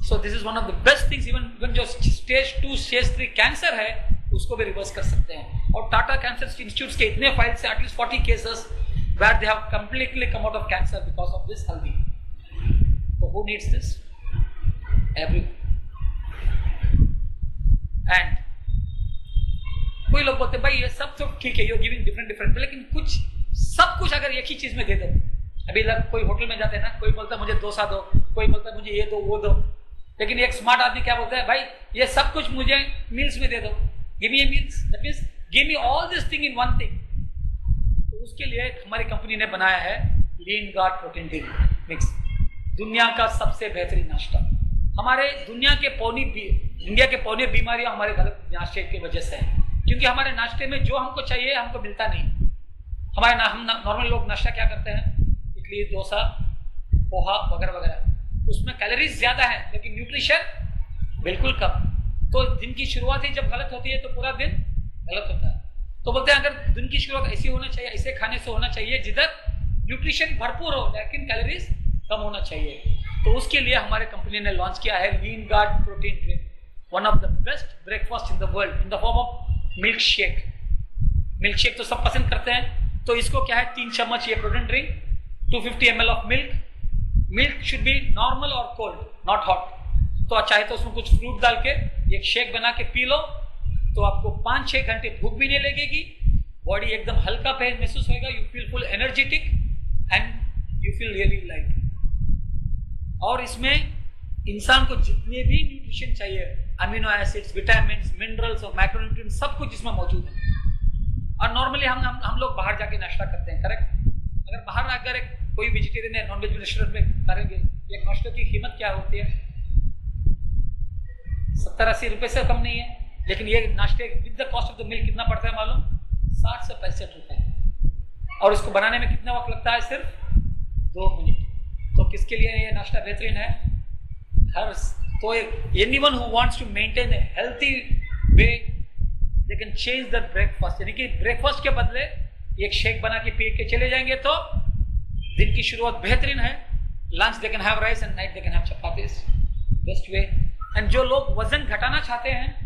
So this is one of the best things. Even जो स्टेज 2 स्टेज 3 कैंसर है उसको भी रिवर्स कर सकते हैं. और टाटा कैंसर इंस्टीट्यूट के इतने फाइल से at least 40 cases where they have completely come out of cancer because of this haldi. So who needs this? Everyone. And कोई लोग बोलते हैं भाई ये सब तो ठीक है, you're giving different, लेकिन कुछ सब कुछ अगर एक ही चीज में दे दो. अभी कोई होटल में जाते हैं ना, कोई बोलता है मुझे डोसा दो, कोई बोलता है मुझे ये दो वो दो, लेकिन एक स्मार्ट आदमी क्या बोलता है, भाई ये सब कुछ मुझे मील्स में दे दो. Give me a meals. That means give me all this thing in one thing. उसके लिए हमारी कंपनी ने बनाया है Lean Guard protein drink mix. दुनिया का सबसे बेहतरीन नाश्ता. हमारे इंडिया के पौने बीमारियां हमारे गलत नाश्ते की वजह से है, क्योंकि हमारे नाश्ते में जो हमको चाहिए हमको मिलता नहीं. हम नॉर्मल लोग नाश्ता क्या करते हैं, इडली डोसा पोहा वगैरह वगैरह, उसमें कैलोरीज ज्यादा है लेकिन न्यूट्रिशन बिल्कुल कम. तो दिन की शुरुआत ही जब गलत होती है तो पूरा दिन गलत होता है. तो बोलते हैं अगर दिन की शुरुआत ऐसी होना चाहिए, ऐसे खाने से होना चाहिए जिधर न्यूट्रिशन भरपूर हो लेकिन कैलोरीज कम होना चाहिए. तो उसके लिए हमारे कंपनी ने लॉन्च किया है Lean Guard protein drink, one of the best breakfast in the world in the form of milk shake. Milk shake तो सब पसंद करते हैं, तो इसको क्या है 3 चम्मच ये protein drink, 250 ml of milk. Milk should be normal और कोल्ड, नॉट हॉट. तो चाहे तो उसमें कुछ फ्रूट डाल के एक शेक बना के पी लो, तो आपको 5-6 घंटे भूख भी नहीं लगेगी, बॉडी एकदम हल्का महसूस होगा, you feel full energetic and you feel really light. और इसमें इंसान को जितने भी न्यूट्रिशन चाहिए, अमीनो एसिड्स, विटामिन, मिनरल्स और मैक्रोन्यूट्रिएंट्स सब कुछ इसमें मौजूद है. और नॉर्मली हम लोग बाहर जाके नाश्ता करते हैं, करेक्ट. अगर बाहर अगर कोई वेजिटेरियन या नॉन वेज रेस्टोरेंट में करेंगे, एक नाश्ते की कीमत क्या होती है, 70-80 रुपए से कम नहीं है. लेकिन ये नाश्ते with the cost of the milk कितना पड़ता है मालूम, 60 से 65 रुपए. और इसको बनाने में कितना वक्त लगता है, सिर्फ 2 मिनट. तो किसके लिए ये नाश्ता बेहतरीन है, तो anyone who wants to maintain a healthy way they can change the breakfast. यानी कि ब्रेकफास्ट के बदले एक शेक बना के पी के चले जाएंगे तो दिन की शुरुआत बेहतरीन है. Lunch they can have rice and night they can have chapatis, best way. And जो लोग वजन घटाना चाहते हैं,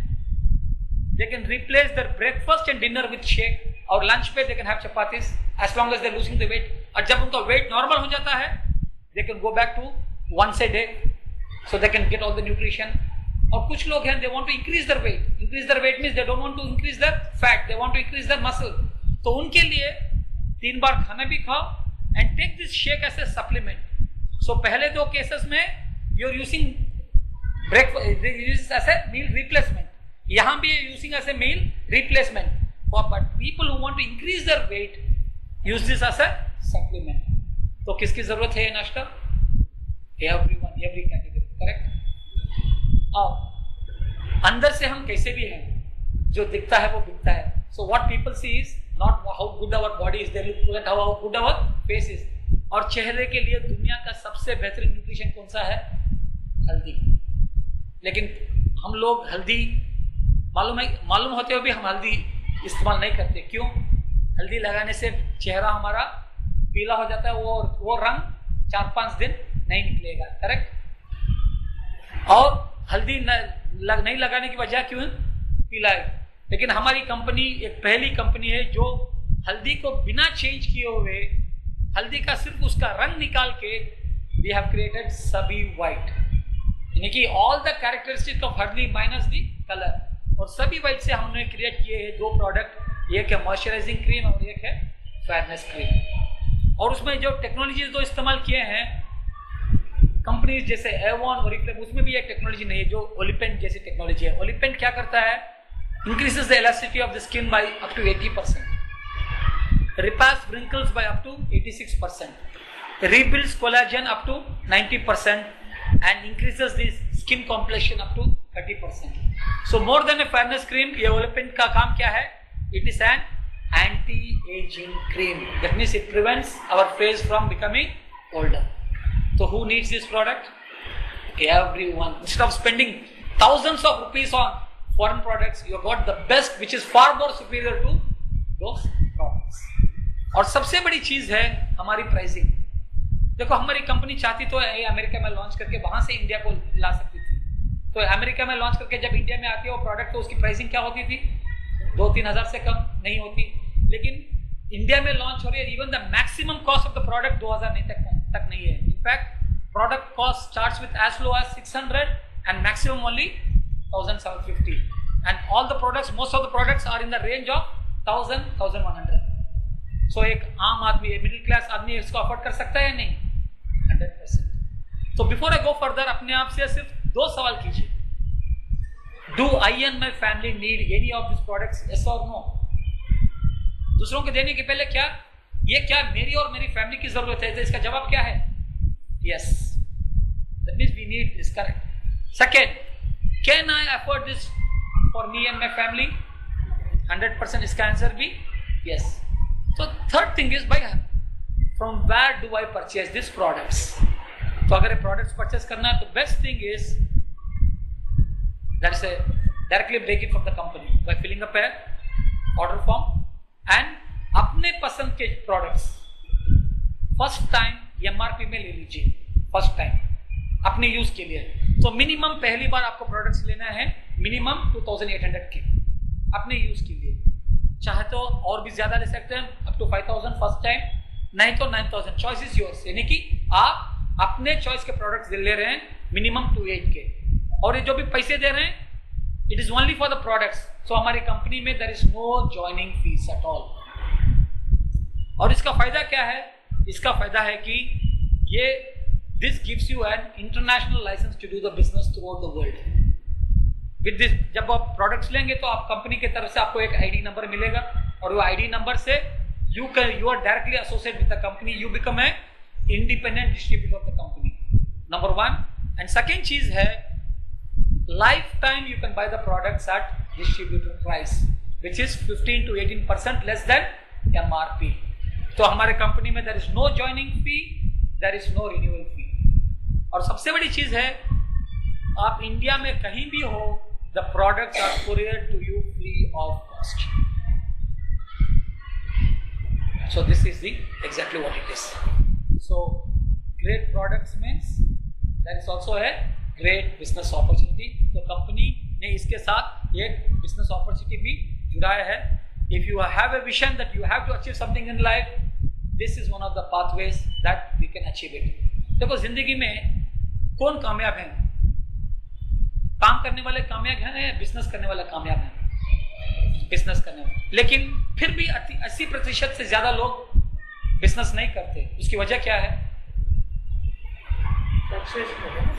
they can replace their breakfast and dinner with shake, और lunch पे they can have chapatis as long as they're losing the weight. और जब उनका weight normal हो जाता है, they can go back to once a day, so they can get all the nutrition. और कुछ लोग हैं, they want to increase their weight. Increase their weight means they don't want to increase their fat, they want to increase their muscle. तो उनके लिए 3 बार खाना भी खाओ and take this shake as a supplement. So पहले 2 cases में you're using breakfast as a meal replacement. यहां भी using as a meal replacement. But people who want to increase their weight use this as a supplement. तो किसकी जरूरत है ये नाश्ता, एवरीवन, एवरी कैटेगरी, करेक्ट. और अंदर से हम कैसे भी हैं, जो दिखता है वो बिकता है. So what people see is not how good our body is, they look at how good our face is. और चेहरे के लिए दुनिया का सबसे बेहतरीन न्यूट्रिशन कौन सा है, हल्दी. लेकिन हम लोग हल्दी मालूम होते हुए भी हम हल्दी इस्तेमाल नहीं करते. क्यों, हल्दी लगाने से चेहरा हमारा पीला हो जाता है, वो रंग 4-5 दिन नहीं निकलेगा, करेक्ट. और हल्दी नहीं लगाने की वजह क्यों पीला है. लेकिन हमारी कंपनी एक पहली कंपनी है जो हल्दी को बिना चेंज किए हुए, हल्दी का सिर्फ उसका रंग निकाल के वी हैव क्रिएटेड सभी व्हाइट. यानी कि ऑल द कैरेक्टरिस्टिक ऑफ हल्दी माइनस द कलर. और सभी व्हाइट से हमने क्रिएट किए हैं 2 प्रोडक्ट, एक है मॉइस्चराइजिंग क्रीम और एक है फेयरनेस क्रीम. और उसमें जो टेक्नोलॉजीज जो इस्तेमाल किए हैं कंपनीज जैसे एवॉन, ओरिफ्लेम, उसमें भी एक टेक्नोलॉजी नहीं है जो ओलिपेंट जैसी टेक्नोलॉजी है. ओलिपेंट क्या करता है, increases the elasticity of the skin by up to 80%, repairs wrinkles by up to 86%, rebuilds collagen up to 90%, and increases the skin complexion up to 30%. So more than a fairness cream, ये ओलिपेंट का काम क्या है, it is an anti-aging cream. That means it prevents our face from becoming older. So who needs this product? Everyone. Instead of spending thousands of rupees on foreign products, you got the best which is far more superior to those products. और सबसे बड़ी चीज है हमारी pricing. देखो हमारी company चाहती तो अमेरिका में लॉन्च करके वहां से इंडिया को ला सकती थी, तो अमेरिका में लॉन्च करके जब इंडिया में आती है वो प्रोडक्ट, तो उसकी प्राइसिंग क्या होती थी? 2-3 हज़ार से कम नहीं होती। लेकिन इंडिया में लॉन्च हो रही है, even the maximum cost of the product 2000 तक नहीं है। In fact product cost starts with as low as 600 and maximum only 1750, and all the products, most of the products are in the range of 1000-1100। सो एक आम आदमी, middle class आदमी इसको afford कर सकता है या नहीं? 100%। तो बिफोर आई गो फर्दर, अपने आप से सिर्फ 2 सवाल कीजिए। Do I and my family need any of this products, yes और नो? दूसरों को देने के पहले क्या ये क्या मेरी और मेरी फैमिली की जरूरत है? तो इसका जवाब क्या है? Yes, that means we need this, correct. Second, can I afford this for me and my family? 100% इसका आंसर भी यस। तो थर्ड थिंग इज भाई, from where do I purchase this products? तो अगर ये प्रोडक्ट्स परचेज करना है तो best thing is that is directly break it from the company by filling up a order form and अपने पसंद के प्रोडक्ट्स फर्स्ट टाइम एमआरपी में ले लीजिए, फर्स्ट टाइम अपने यूज के लिए। तो मिनिमम पहली बार आपको प्रोडक्ट्स लेना है मिनिमम 2800 के अपने यूज के लिए। चाहे तो और भी ज्यादा ले सकते हैं, अप टू 5000 फर्स्ट टाइम, नहीं तो 9000, चॉइस इज योर्स। यानी कि आप अपने चॉइस के प्रोडक्ट्स ले रहे हैं मिनिमम 28 के, और ये जो भी पैसे दे रहे हैं it is only for the products. So हमारी कंपनी में there is no joining fees at all. और इसका फायदा क्या है? इसका फायदा है कि ये this gives you an international license to do the business throughout the world. With this, जब आप प्रोडक्ट्स लेंगे तो आप कंपनी की तरफ से आपको एक आईडी नंबर मिलेगा, और वो आईडी नंबर से you are directly associate with the company, you become a independent distributor of the company, number 1। And second चीज है, life time you can buy the products at distributor price which is 15 to 18% less than MRP. तो हमारे company में there is no joining fee, there is no renewal fee. और सबसे बड़ी चीज है, आप इंडिया में कहीं भी हो, the products are couriered to you free of cost. So this is the exactly what it is. So great products means there is also a great business opportunity. तो कंपनी ने इसके साथ एक business opportunity भी जुड़ाया है। If you have a vision that you have to achieve something in life, this is one of the pathways that we can achieve it. देखो जिंदगी में कौन कामयाब है? काम करने वाले कामयाब हैं, बिजनेस करने वाले कामयाब हैं, बिजनेस करने वाले। लेकिन फिर भी 80% से ज्यादा लोग बिजनेस नहीं करते। उसकी वजह क्या है?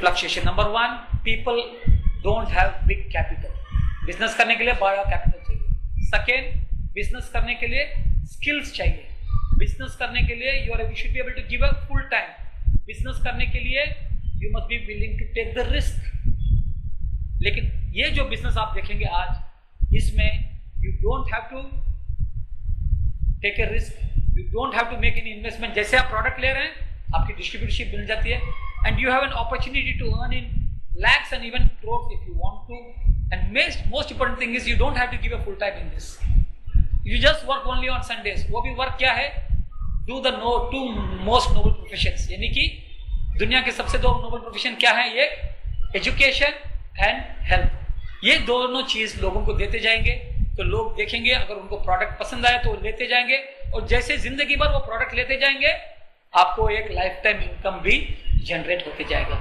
Fluctuation. Number 1, people don't have big capital. Business करने के लिए बड़ा कैपिटल चाहिए। सेकेंड, बिजनेस करने के लिए स्किल्स चाहिए। बिजनेस करने के लिए you should be able to give a full time. Business करने के लिए you must be willing to take the risk. लेकिन ये जो बिजनेस आप देखेंगे आज, इसमें you don't have to take a risk, you don't have to make any investment. जैसे आप प्रोडक्ट ले रहे हैं, आपकी डिस्ट्रीब्यूटरशिप मिल जाती है, and you have an opportunity to earn in lakhs and even crores if you want to. And most important thing is you don't have to give a full time in this. You just work only on Sundays. वो भी work क्या है? Do the two most noble professions. यानी कि दुनिया के सबसे 2 noble profession क्या है? एक एजुकेशन एंड हेल्थ। ये दोनों चीज लोगों को देते जाएंगे तो लोग देखेंगे, अगर उनको प्रोडक्ट पसंद आए तो लेते जाएंगे, और जैसे जिंदगी भर वो प्रोडक्ट लेते जाएंगे, आपको एक लाइफ टाइम इनकम भी जनरेट होते जाएगा।